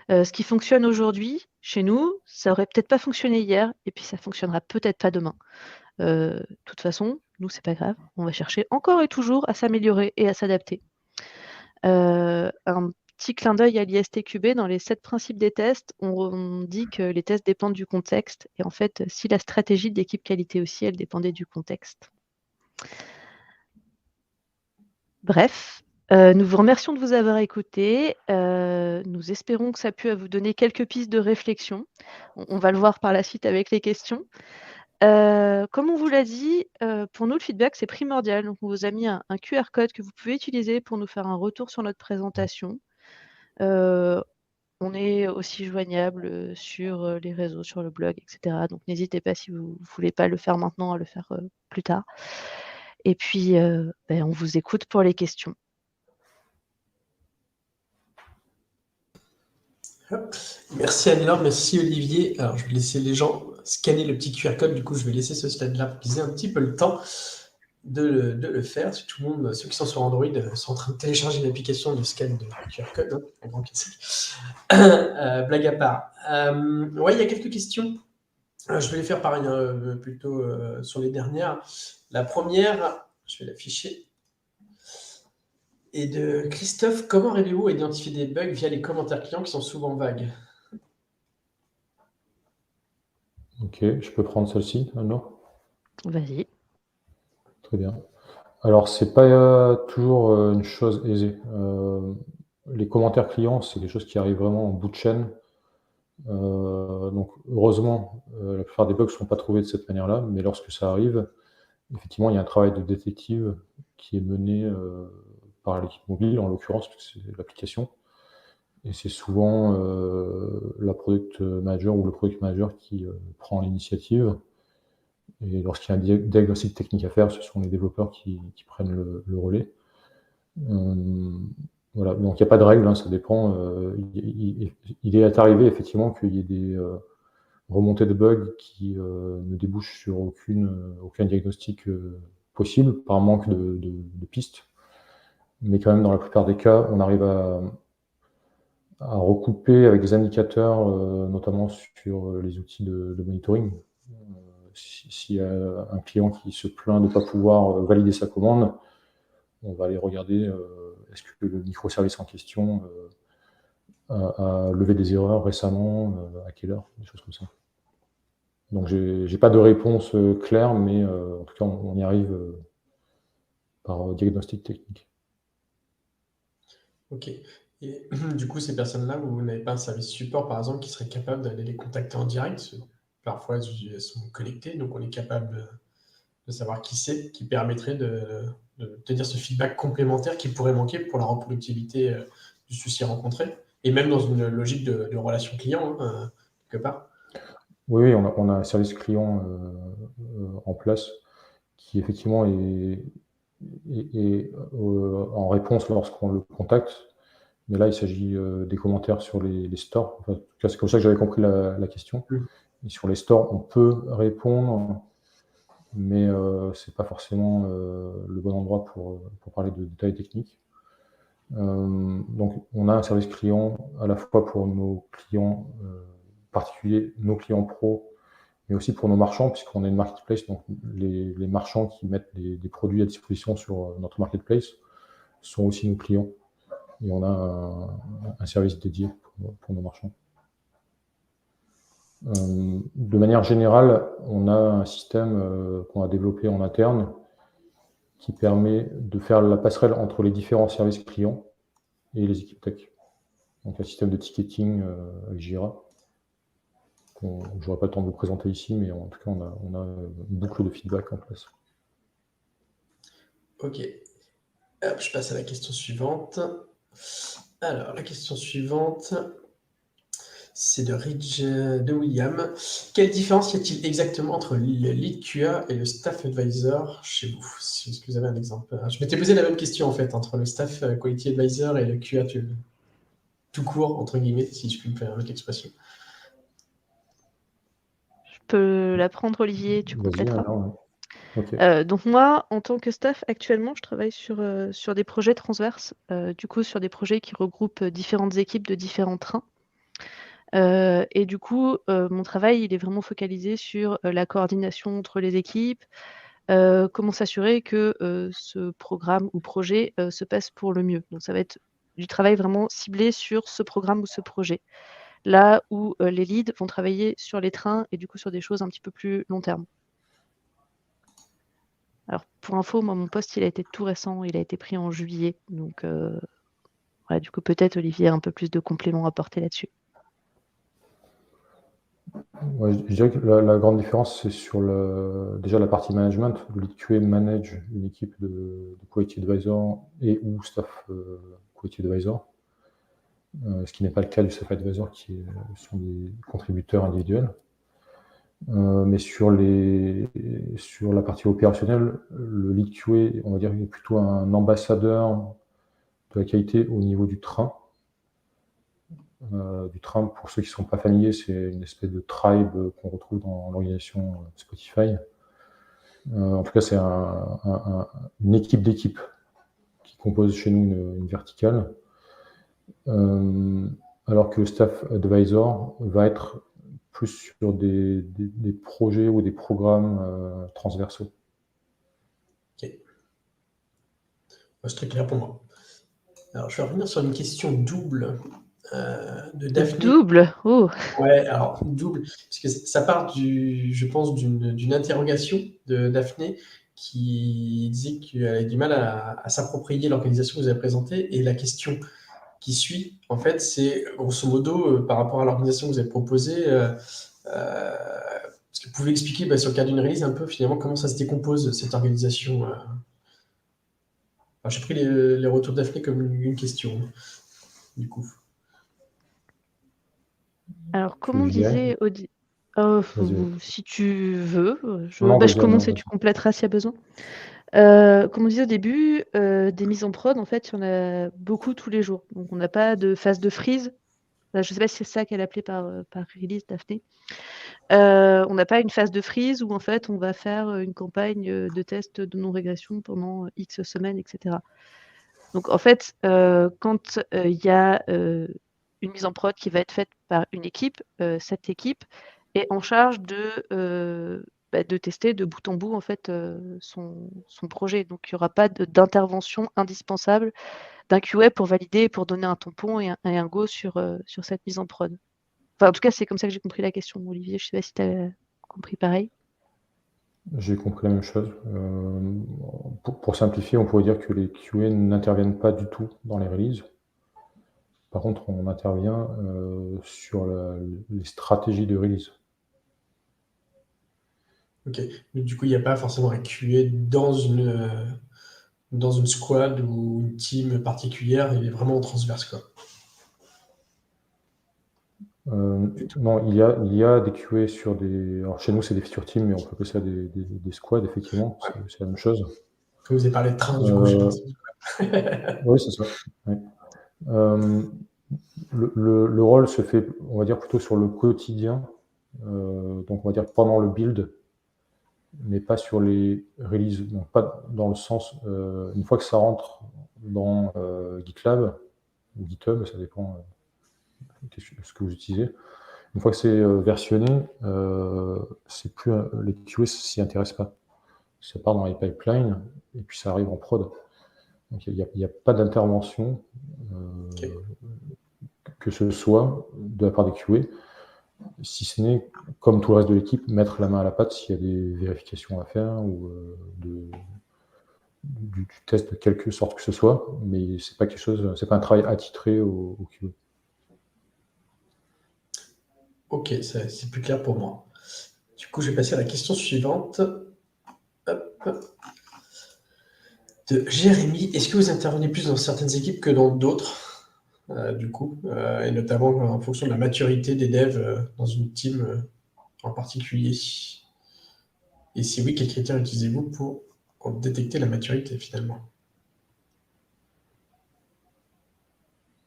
Ce qui fonctionne aujourd'hui chez nous, ça aurait peut-être pas fonctionné hier et puis ça fonctionnera peut-être pas demain. De toute façon, nous, c'est pas grave, on va chercher encore et toujours à s'améliorer et à s'adapter. Un petit clin d'œil à l'ISTQB, dans les 7 principes des tests, on dit que les tests dépendent du contexte et en fait, si la stratégie d'équipe qualité aussi, elle dépendait du contexte. Bref, nous vous remercions de vous avoir écoutés. Nous espérons que ça a pu vous donner quelques pistes de réflexion. On va le voir par la suite avec les questions. Comme on vous l'a dit, pour nous, le feedback, c'est primordial. Donc, on vous a mis un QR code que vous pouvez utiliser pour nous faire un retour sur notre présentation. On est aussi joignable sur les réseaux, sur le blog, etc. Donc, n'hésitez pas, si vous ne voulez pas le faire maintenant, à le faire plus tard. Et puis, on vous écoute pour les questions. Merci Anne-Laure, merci Olivier. Alors, je vais laisser les gens scanner le petit QR code. Du coup, je vais laisser ce slide-là pour qu'ils aient un petit peu le temps de le faire. Si tout le monde, ceux qui sont sur Android sont en train de télécharger l'application de scan de QR code, un grand classique. Blague à part. Ouais, il y a quelques questions. Je vais les faire pareil, plutôt sur les dernières. La première, je vais l'afficher. Et de Christophe, comment arrivez-vous à identifier des bugs via les commentaires clients qui sont souvent vagues? Ok, je peux prendre celle-ci, Anne-Laure? Vas-y. Très bien. Alors, c'est pas toujours une chose aisée. Les commentaires clients, c'est des choses qui arrivent vraiment en bout de chaîne. Donc heureusement, la plupart des bugs ne sont pas trouvés de cette manière-là, mais lorsque ça arrive, effectivement, il y a un travail de détective qui est mené par l'équipe mobile, en l'occurrence, parce que c'est l'application. Et c'est souvent la product manager ou le product manager qui prend l'initiative. Et lorsqu'il y a un diagnostic technique à faire, ce sont les développeurs qui prennent le relais. Voilà, donc il n'y a pas de règle, ça dépend. Il est arrivé effectivement qu'il y ait des remontées de bugs qui ne débouchent sur aucun diagnostic possible, par manque de pistes. Mais quand même, dans la plupart des cas, on arrive à recouper avec des indicateurs, notamment sur les outils de monitoring. S'il y a un client qui se plaint de ne pas pouvoir valider sa commande, on va aller regarder est-ce que le microservice en question a levé des erreurs récemment, à quelle heure, des choses comme ça. Donc j'ai pas de réponse claire, mais en tout cas on y arrive par diagnostic technique. Ok. Et du coup, ces personnes-là, vous n'avez pas un service support, par exemple, qui serait capable d'aller les contacter en direct? Parfois, elles sont connectées, donc on est capable de savoir qui c'est, qui permettrait de dire ce feedback complémentaire qui pourrait manquer pour la reproductivité du souci rencontré, et même dans une logique de relation client, hein, quelque part. Oui, on a un service client en place qui effectivement est en réponse lorsqu'on le contacte. Mais là, il s'agit des commentaires sur les stores. Enfin, en tout cas, c'est comme ça que j'avais compris la question. Et sur les stores, on peut répondre, mais c'est pas forcément le bon endroit pour parler de détails techniques. Donc, on a un service client à la fois pour nos clients particuliers, nos clients pro, mais aussi pour nos marchands, puisqu'on est une marketplace, donc les marchands qui mettent des produits à disposition sur notre marketplace sont aussi nos clients. Et on a un service dédié pour nos marchands. De manière générale, on a un système qu'on a développé en interne qui permet de faire la passerelle entre les différents services clients et les équipes tech. Donc un système de ticketing avec Jira. Je n'aurai pas le temps de vous présenter ici, mais en tout cas, on a une boucle de feedback en place. Ok. Hop, je passe à la question suivante. Alors, la question suivante, c'est de William. Quelle différence y a-t-il exactement entre le lead QA et le staff advisor chez vous? Est-ce que vous avez un exemple? Je m'étais posé la même question en fait, entre le staff quality advisor et le QA tout court, entre guillemets, si je puis me permettre l'expression. Je peux la prendre, Olivier, tu Vas-y, compléteras. alors. Ok. Donc moi, en tant que staff, actuellement, je travaille sur des projets transverses, du coup sur des projets qui regroupent différentes équipes de différents trains. Et du coup, mon travail, il est vraiment focalisé sur la coordination entre les équipes, comment s'assurer que ce programme ou projet se passe pour le mieux. Donc ça va être du travail vraiment ciblé sur ce programme ou ce projet. Là où les leads vont travailler sur les trains et du coup sur des choses un petit peu plus long terme. Alors pour info, moi mon poste il a été tout récent, il a été pris en juillet, donc voilà, du coup peut-être Olivier a un peu plus de compléments à apporter là-dessus. Ouais, je dirais que la grande différence, c'est sur déjà la partie management. Le lead QA manage une équipe de quality advisor et ou staff quality advisor, ce qui n'est pas le cas du staff advisor qui sont des contributeurs individuels. Mais sur la partie opérationnelle, le lead QA, on va dire, est plutôt un ambassadeur de la qualité au niveau du train. Pour ceux qui ne sont pas familiers, c'est une espèce de tribe qu'on retrouve dans l'organisation Spotify. En tout cas, c'est une équipe d'équipes qui compose chez nous une verticale. Alors que le staff advisor va être plus sur des projets ou des programmes transversaux. Ok. C'est très clair pour moi. Alors, je vais revenir sur une question double de Daphné. Double? Oh! Ouais, alors double, parce que ça part je pense, d'une interrogation de Daphné qui disait qu'elle avait du mal à s'approprier l'organisation que vous avez présentée. Et la question qui suit, en fait, c'est grosso modo par rapport à l'organisation que vous avez proposée. Est-ce que vous pouvez expliquer sur le cas d'une release un peu finalement comment ça se décompose cette organisation j'ai pris les retours de Daphné comme une question, du coup. Alors, comme on Je dirais. disait, Vas-y. si tu veux, Non, je vas-y, commence et vas-y. tu compléteras s'il y a besoin. Comme on disait au début, des mises en prod, en fait, il y en a beaucoup tous les jours. Donc, on n'a pas de phase de freeze. Je ne sais pas si c'est ça qu'elle appelait par release, Daphné. On n'a pas une phase de freeze où, en fait, on va faire une campagne de test de non-régression pendant X semaines, etc. Donc, en fait, quand il y a une mise en prod qui va être faite par une équipe, cette équipe est en charge de de tester de bout en bout en fait son projet. Donc il n'y aura pas d'intervention indispensable d'un QA pour valider, pour donner un tampon et un go sur cette mise en prod. Enfin, en tout cas, c'est comme ça que j'ai compris la question, Olivier. Je ne sais pas si tu as compris pareil. J'ai compris la même chose. Pour simplifier, on pourrait dire que les QA n'interviennent pas du tout dans les releases. Par contre, on intervient sur les stratégies de release. Ok. Mais du coup, il n'y a pas forcément un QA dans une squad ou une team particulière, il est vraiment en transverse, quoi. Non, il y a des QA sur des... Alors chez nous, c'est des feature teams, mais on peut appeler ça des squads, effectivement. C'est la même chose. Quand vous avez parlé de train, du coup, j'ai pensé. Oui, c'est ça. Ouais. Le rôle se fait, on va dire, plutôt sur le quotidien. Donc, on va dire pendant le build, mais pas sur les releases. Donc, pas dans le sens, une fois que ça rentre dans GitLab ou GitHub, ça dépend de ce que vous utilisez. Une fois que c'est versionné, c'est plus les QA s'y intéressent pas. Ça part dans les pipelines et puis ça arrive en prod. Donc il n'y a pas d'intervention, Ok. que ce soit de la part des QA, si ce n'est, comme tout le reste de l'équipe, mettre la main à la pâte s'il y a des vérifications à faire ou du test de quelque sorte que ce soit, mais c'est pas quelque chose, c'est pas un travail attitré au QA. Ok, c'est plus clair pour moi. Du coup, je vais passer à la question suivante. Hop. De Jérémy, est-ce que vous intervenez plus dans certaines équipes que dans d'autres, du coup, et notamment en fonction de la maturité des devs dans une team en particulier? Et si oui, quels critères utilisez-vous pour détecter la maturité finalement?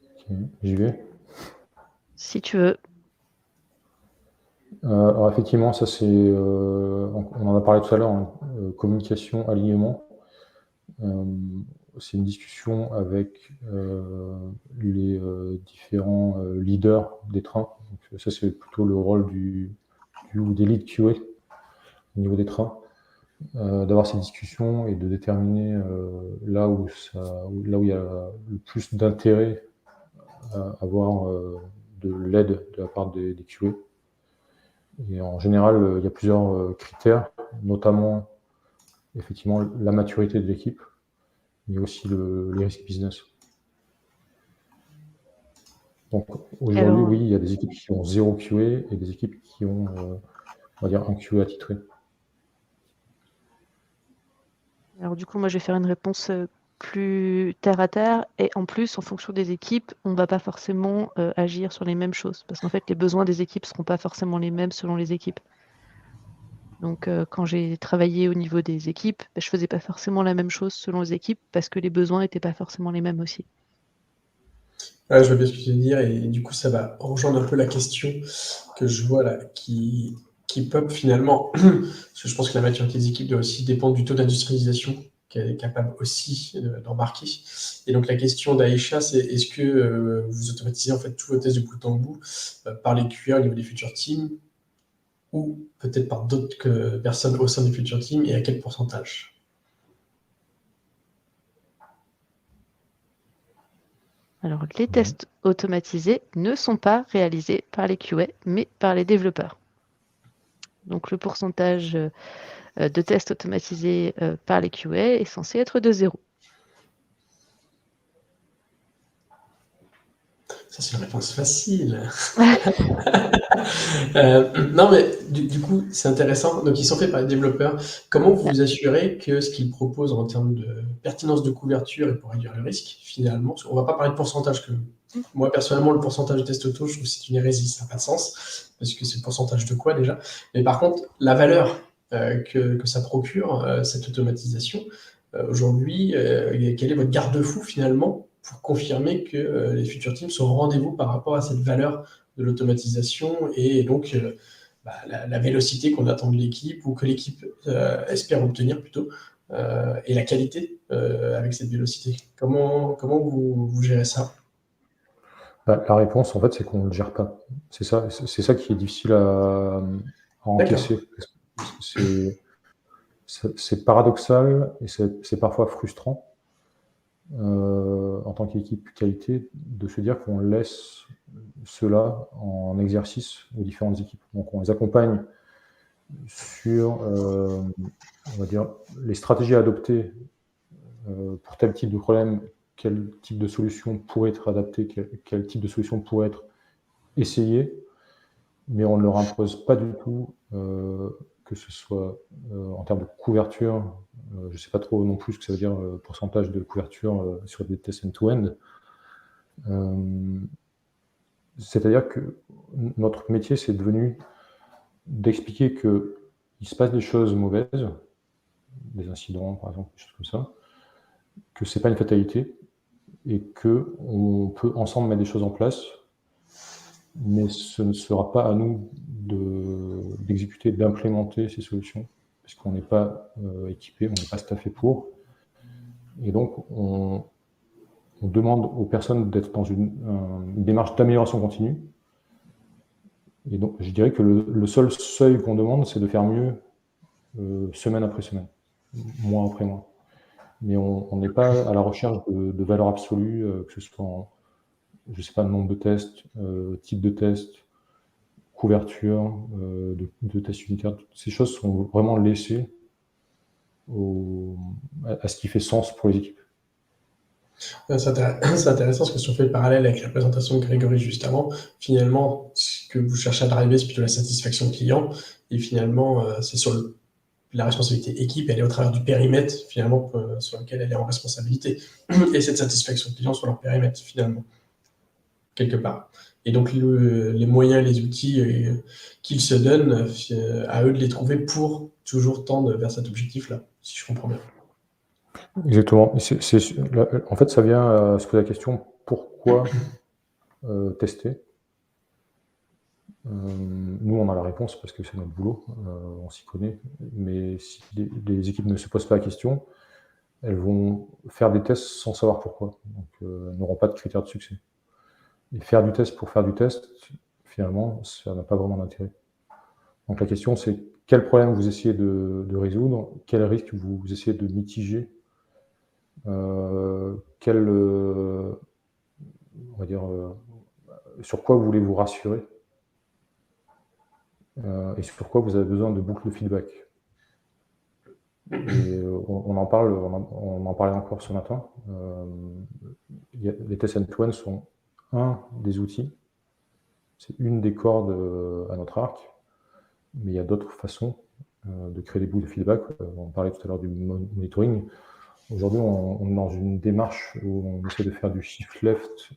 Ok, j'y vais. Si tu veux. Alors effectivement, ça c'est, on en a parlé tout à l'heure, hein, communication, alignement. C'est une discussion avec les différents leaders des trains. Donc, ça c'est plutôt le rôle des lead QA au niveau des trains, d'avoir ces discussions et de déterminer là où il y a le plus d'intérêt à avoir de l'aide de la part des QA. Et en général, il y a plusieurs critères, notamment effectivement la maturité de l'équipe, mais aussi les risques business. Donc aujourd'hui, Alors, oui, il y a des équipes qui ont 0 QA et des équipes qui ont, on va dire, un QA attitré. Alors du coup, moi, je vais faire une réponse plus terre à terre. Et en plus, en fonction des équipes, on ne va pas forcément agir sur les mêmes choses. Parce qu'en fait, les besoins des équipes ne seront pas forcément les mêmes selon les équipes. Donc, quand j'ai travaillé au niveau des équipes, je ne faisais pas forcément la même chose selon les équipes parce que les besoins n'étaient pas forcément les mêmes aussi. Ouais, je vois bien ce que tu veux dire, et du coup, ça va rejoindre un peu la question que je vois là, qui pop finalement, parce que je pense que la maturité des équipes doit aussi dépendre du taux d'industrialisation qu'elle est capable aussi d'embarquer. Et donc la question d'Aïcha, c'est est-ce que vous automatisez en fait tous vos tests de bout en bout par les QA au niveau des future teams, ou peut-être par d'autres personnes au sein des future teams, et à quel pourcentage? Alors, les tests automatisés ne sont pas réalisés par les QA, mais par les développeurs. Donc, le pourcentage de tests automatisés par les QA est censé être de 0. Ça, c'est une réponse facile. Non, mais du coup, c'est intéressant. Donc, ils sont faits par les développeurs. Comment vous vous assurez que ce qu'ils proposent en termes de pertinence de couverture et pour réduire le risque, finalement, on va pas parler de pourcentage que moi, personnellement, le pourcentage de test auto, je trouve que c'est une hérésie, ça n'a pas de sens, parce que c'est le pourcentage de quoi déjà? Mais par contre, la valeur que ça procure, cette automatisation, aujourd'hui, quel est votre garde-fou finalement pour confirmer que les futurs teams sont au rendez-vous par rapport à cette valeur de l'automatisation et donc la vélocité qu'on attend de l'équipe ou que l'équipe espère obtenir plutôt, et la qualité avec cette vélocité. Comment vous gérez ça? La réponse, en fait, c'est qu'on ne le gère pas. C'est ça qui est difficile à encaisser. C'est paradoxal et c'est parfois frustrant en tant qu'équipe qualité de se dire qu'on laisse cela en exercice aux différentes équipes. Donc on les accompagne sur, on va dire, les stratégies à adopter pour tel type de problème, quel type de solution pourrait être adapté, quel type de solution pourrait être essayé, mais on ne leur impose pas du tout que ce soit en termes de couverture, je ne sais pas trop non plus ce que ça veut dire pourcentage de couverture sur des tests end-to-end. C'est-à-dire que notre métier, c'est devenu d'expliquer qu'il se passe des choses mauvaises, des incidents par exemple, des choses comme ça, que ce n'est pas une fatalité et qu'on peut ensemble mettre des choses en place, mais ce ne sera pas à nous d'exécuter, d'implémenter ces solutions, puisqu'on n'est pas équipé, on n'est pas staffé pour. Et donc, on demande aux personnes d'être dans une démarche d'amélioration continue. Et donc, je dirais que le seul seuil qu'on demande, c'est de faire mieux semaine après semaine, mois après mois. Mais on n'est pas à la recherche de valeur absolue, que ce soit en, je ne sais pas, nombre de tests, type de test, couverture, de tests unitaires. Ces choses sont vraiment laissées à ce qui fait sens pour les équipes. C'est intéressant parce que si on fait le parallèle avec la présentation de Grégory juste avant, finalement, ce que vous cherchez à driver, c'est plutôt la satisfaction client. Et finalement, c'est sur la responsabilité équipe, elle est au travers du périmètre, finalement, sur lequel elle est en responsabilité. Et cette satisfaction client sur leur périmètre, finalement, quelque part. Et donc, les moyens, les outils qu'ils se donnent, à eux de les trouver pour toujours tendre vers cet objectif-là, si je comprends bien. Exactement. En fait, ça vient à se poser la question, pourquoi tester ? Nous, on a la réponse parce que c'est notre boulot, on s'y connaît. Mais si les équipes ne se posent pas la question, elles vont faire des tests sans savoir pourquoi. Donc, n'auront pas de critères de succès. Et faire du test pour faire du test, finalement, ça n'a pas vraiment d'intérêt. Donc la question, c'est quel problème vous essayez de résoudre, quel risque vous essayez de mitiger, on va dire, sur quoi voulez-vous rassurer, et sur quoi vous avez besoin de boucles de feedback. Et on en parlait encore ce matin. Les tests end-to-end sont un des outils, c'est une des cordes à notre arc, mais il y a d'autres façons de créer des boucles de feedback. On parlait tout à l'heure du monitoring. Aujourd'hui, on est dans une démarche où on essaie de faire du shift left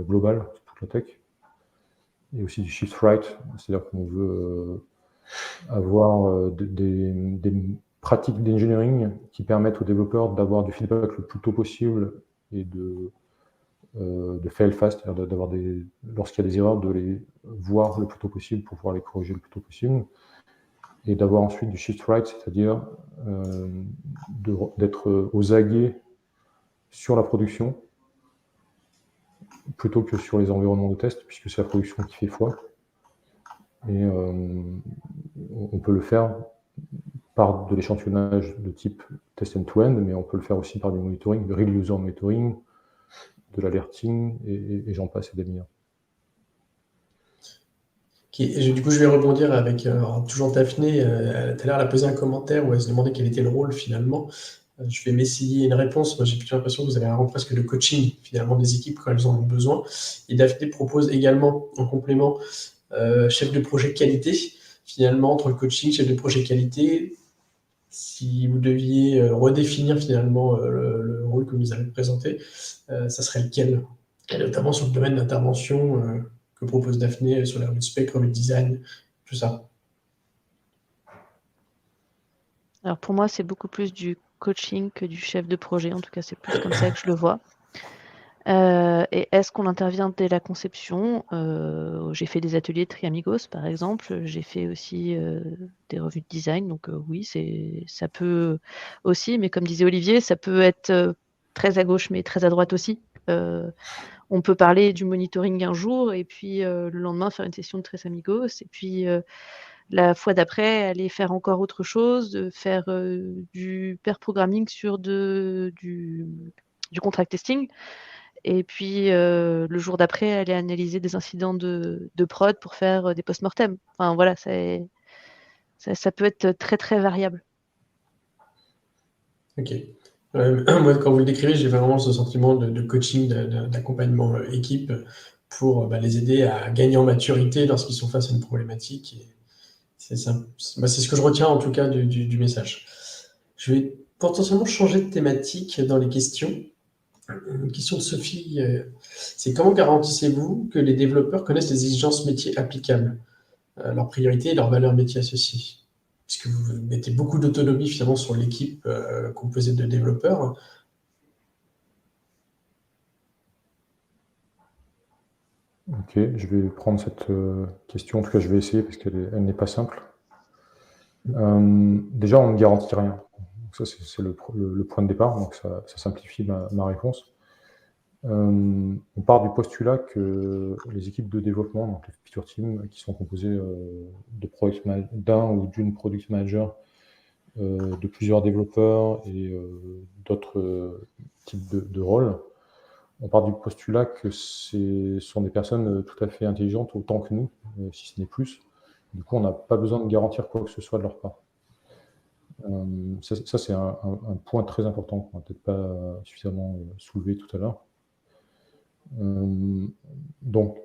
global, toute la tech, et aussi du shift right, c'est-à-dire qu'on veut avoir des pratiques d'engineering qui permettent aux développeurs d'avoir du feedback le plus tôt possible et de fail fast, c'est-à-dire d'avoir lorsqu'il y a des erreurs, de les voir le plus tôt possible pour pouvoir les corriger le plus tôt possible, et d'avoir ensuite du shift right, c'est-à-dire d'être aux aguets sur la production plutôt que sur les environnements de test, puisque c'est la production qui fait foi. Et on peut le faire par de l'échantillonnage de type test end-to-end, mais on peut le faire aussi par du monitoring, de real user monitoring, de l'alerting, et j'en passe et des meilleurs. Okay. Du coup, je vais rebondir avec toujours Daphné. Tout à l'heure, elle a posé un commentaire où elle se demandait quel était le rôle finalement. Je vais m'essayer une réponse. Moi, j'ai plutôt l'impression que vous avez un rôle presque de coaching finalement des équipes quand elles en ont besoin. Et Daphné propose également en complément chef de projet qualité. Finalement, entre le coaching, chef de projet qualité, si vous deviez redéfinir finalement le rôle que vous avez présenté, ça serait lequel? Et notamment sur le domaine d'intervention que propose Daphné sur les revues de spec, revues de design, tout ça. Alors pour moi, c'est beaucoup plus du coaching que du chef de projet. En tout cas, c'est plus comme ça que je le vois. Et est-ce qu'on intervient dès la conception? J'ai fait des ateliers de Triamigos, par exemple. J'ai fait aussi des revues de design. Donc oui, ça peut aussi. Mais comme disait Olivier, ça peut être très à gauche, mais très à droite aussi. On peut parler du monitoring un jour et puis le lendemain faire une session de Triamigos. Et puis la fois d'après, aller faire encore autre chose, de faire du pair programming sur du contract testing. Et puis le jour d'après, aller analyser des incidents de prod pour faire des post-mortem. Enfin voilà, ça peut être très très variable. Ok. Moi, quand vous le décrivez, j'ai vraiment ce sentiment de coaching, d'accompagnement équipe pour les aider à gagner en maturité lorsqu'ils sont face à une problématique. Et c'est ce que je retiens en tout cas du message. Je vais potentiellement changer de thématique dans les questions. Une question de Sophie, c'est comment garantissez-vous que les développeurs connaissent les exigences métiers applicables, leurs priorités et leurs valeurs métiers associées? Puisque vous mettez beaucoup d'autonomie finalement sur l'équipe composée de développeurs. Ok, je vais prendre cette question, en tout cas je vais essayer parce qu'elle n'est pas simple. Déjà, on ne garantit rien. Donc ça, c'est le point de départ, donc ça simplifie ma réponse. On part du postulat que les équipes de développement, donc les feature teams, qui sont composées d'un ou d'une product manager, de plusieurs développeurs et d'autres types de rôles, on part du postulat que ce sont des personnes tout à fait intelligentes autant que nous, si ce n'est plus. Du coup, on n'a pas besoin de garantir quoi que ce soit de leur part. Ça c'est un point très important qu'on n'a peut-être pas suffisamment soulevé tout à l'heure. Donc,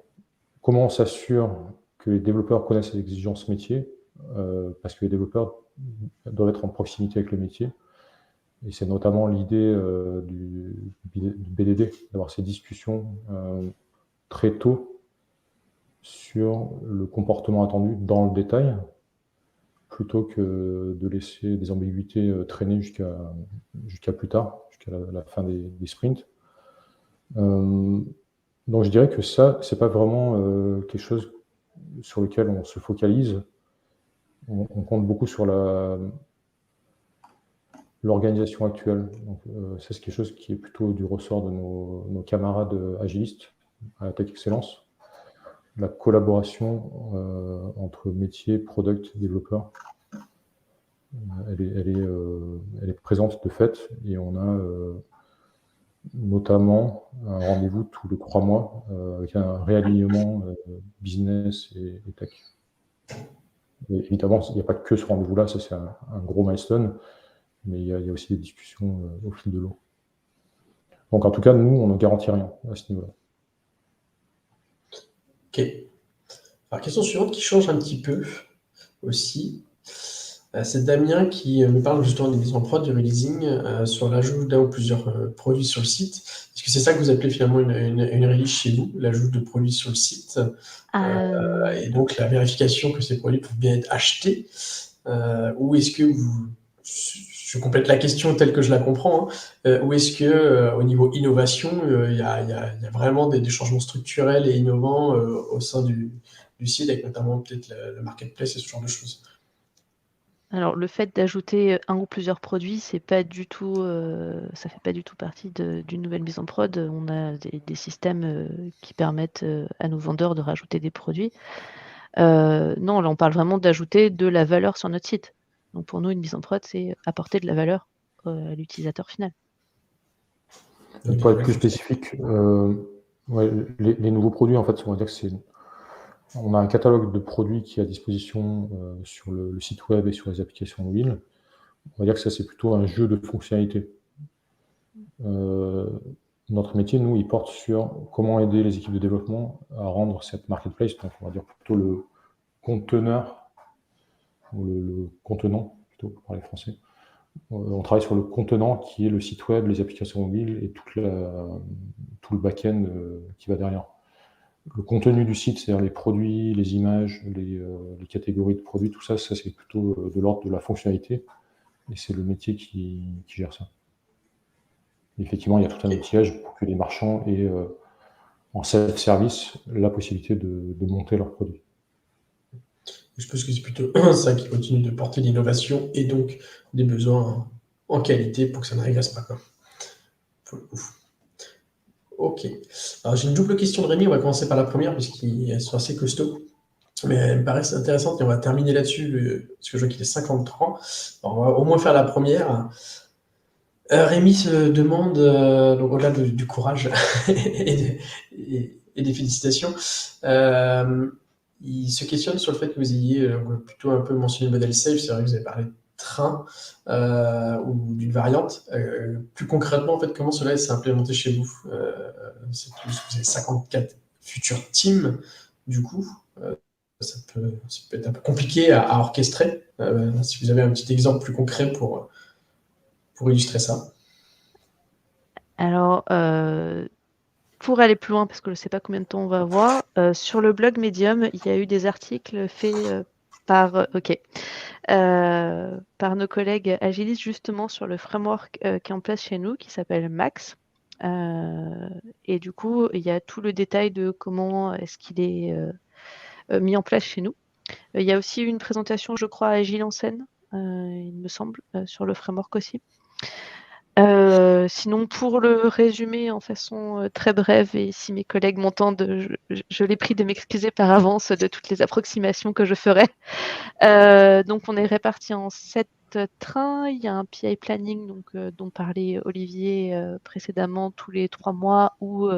comment on s'assure que les développeurs connaissent les exigences métiers, parce que les développeurs doivent être en proximité avec le métier. Et c'est notamment l'idée du BDD, d'avoir ces discussions très tôt sur le comportement attendu dans le détail, plutôt que de laisser des ambiguïtés traîner jusqu'à plus tard, jusqu'à la fin des sprints. Donc je dirais que ça, c'est pas vraiment quelque chose sur lequel on se focalise. On compte beaucoup sur l'organisation actuelle. Donc, ça, c'est quelque chose qui est plutôt du ressort de nos camarades agilistes à la Tech Excellence. La collaboration entre métier, product, développeur, elle est présente de fait, et on a notamment un rendez-vous tous les 3 mois avec un réalignement business et tech. Et évidemment, il n'y a pas que ce rendez-vous-là, ça c'est un gros milestone, mais il y a aussi des discussions au fil de l'eau. Donc en tout cas, nous, on ne garantit rien à ce niveau-là. Ok. Alors, question suivante qui change un petit peu aussi. C'est Damien qui me parle justement des mises en prod, du releasing, sur l'ajout d'un ou plusieurs produits sur le site. Est-ce que c'est ça que vous appelez finalement une release chez vous, l'ajout de produits sur le site, et donc la vérification que ces produits peuvent bien être achetés, ou est-ce que vous... Je complète la question telle que je la comprends, hein, ou est-ce que au niveau innovation, il y a vraiment des changements structurels et innovants au sein du site, avec notamment peut-être le marketplace et ce genre de choses? Alors, le fait d'ajouter un ou plusieurs produits, c'est pas du tout, ça fait pas du tout partie d'une nouvelle mise en prod. On a des systèmes qui permettent à nos vendeurs de rajouter des produits. Non, là, on parle vraiment d'ajouter de la valeur sur notre site. Donc, pour nous, une mise en prod, c'est apporter de la valeur à l'utilisateur final. Pour être plus spécifique, ouais, les nouveaux produits, en fait, on va dire que on a un catalogue de produits qui est à disposition sur le site web et sur les applications mobiles. On va dire que ça, c'est plutôt un jeu de fonctionnalités. Notre métier, nous, il porte sur comment aider les équipes de développement à rendre cette marketplace, donc on va dire plutôt le conteneur, ou le contenant, plutôt pour parler français. On travaille sur le contenant qui est le site web, les applications mobiles et tout le back-end qui va derrière. Le contenu du site, c'est-à-dire les produits, les images, les catégories de produits, tout ça, c'est plutôt de l'ordre de la fonctionnalité, et c'est le métier qui gère ça. Et effectivement, il y a tout un outillage pour que les marchands aient en self-service la possibilité de monter leurs produits. Je pense que c'est plutôt ça qui continue de porter l'innovation et donc des besoins en qualité pour que ça ne régresse pas, quoi. Ok. Alors j'ai une double question de Rémi, on va commencer par la première puisqu'elles sont assez costauds. Mais elle me paraît intéressante et on va terminer là-dessus, parce que je vois qu'il est 53. Alors, on va au moins faire la première. Rémi se demande, donc au-delà du courage et des félicitations, il se questionne sur le fait que vous ayez plutôt un peu mentionné le modèle safe. C'est vrai que vous avez parlé de train ou d'une variante. Plus concrètement, en fait, comment cela s'est implémenté chez vous? Vous avez 54 futurs teams, du coup. Ça peut être un peu compliqué à orchestrer. Si vous avez un petit exemple plus concret pour illustrer ça. Alors, pour aller plus loin, parce que je ne sais pas combien de temps on va avoir, sur le blog Medium, il y a eu des articles faits par nos collègues agilistes justement sur le framework qui est en place chez nous, qui s'appelle Max. Et du coup, il y a tout le détail de comment est-ce qu'il est mis en place chez nous. Il y a aussi une présentation, je crois, Agile en scène, il me semble, sur le framework aussi. Sinon, pour le résumer en façon très brève, et si mes collègues m'entendent, je les prie de m'excuser par avance de toutes les approximations que je ferai. Donc, on est répartis en 7 trains. Il y a un PI planning dont parlait Olivier précédemment, tous les 3 mois, où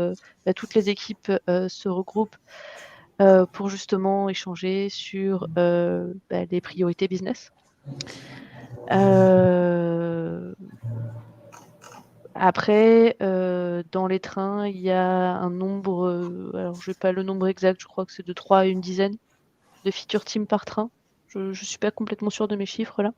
toutes les équipes se regroupent pour justement échanger sur les priorités business. Après, dans les trains, il y a un nombre, alors je n'ai pas le nombre exact, je crois que c'est de 3 à une dizaine de feature team par train. Je ne suis pas complètement sûre de mes chiffres là.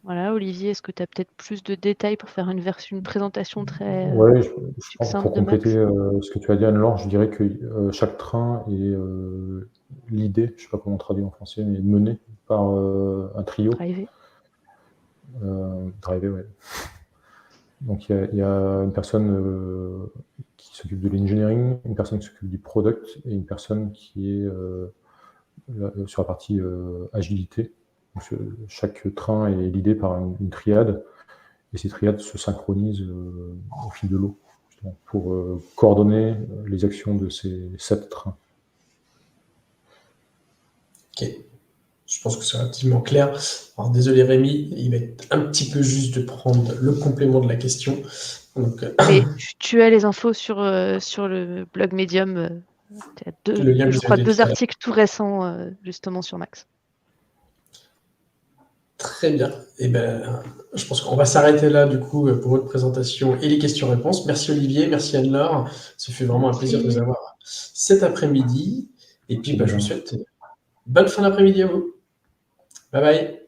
Voilà, Olivier, est-ce que tu as peut-être plus de détails pour faire une présentation très Ouais, je pense succincte pour de Max? compléter ce que tu as dit, Anne-Laure, je dirais que chaque train est l'idée, je ne sais pas comment on traduit en français, mais mené par un trio. Driver. Driver, ouais. Donc il y a une personne qui s'occupe de l'engineering, une personne qui s'occupe du product et une personne qui est sur la partie agilité. Donc, chaque train est l'idée par une triade et ces triades se synchronisent au fil de l'eau pour coordonner les actions de ces 7 trains. Ok. Je pense que c'est relativement clair. Alors désolé Rémi, il va être un petit peu juste de prendre le complément de la question. Donc, Mais tu as les infos sur le blog Medium. Tu as je crois 2 articles tout récents justement sur Max. Très bien. Et ben, je pense qu'on va s'arrêter là du coup pour votre présentation et les questions-réponses. Merci Olivier, merci Anne-Laure. Ce fut vraiment un plaisir de vous avoir cet après-midi. Et puis je vous souhaite bonne fin d'après-midi à vous. Bye bye.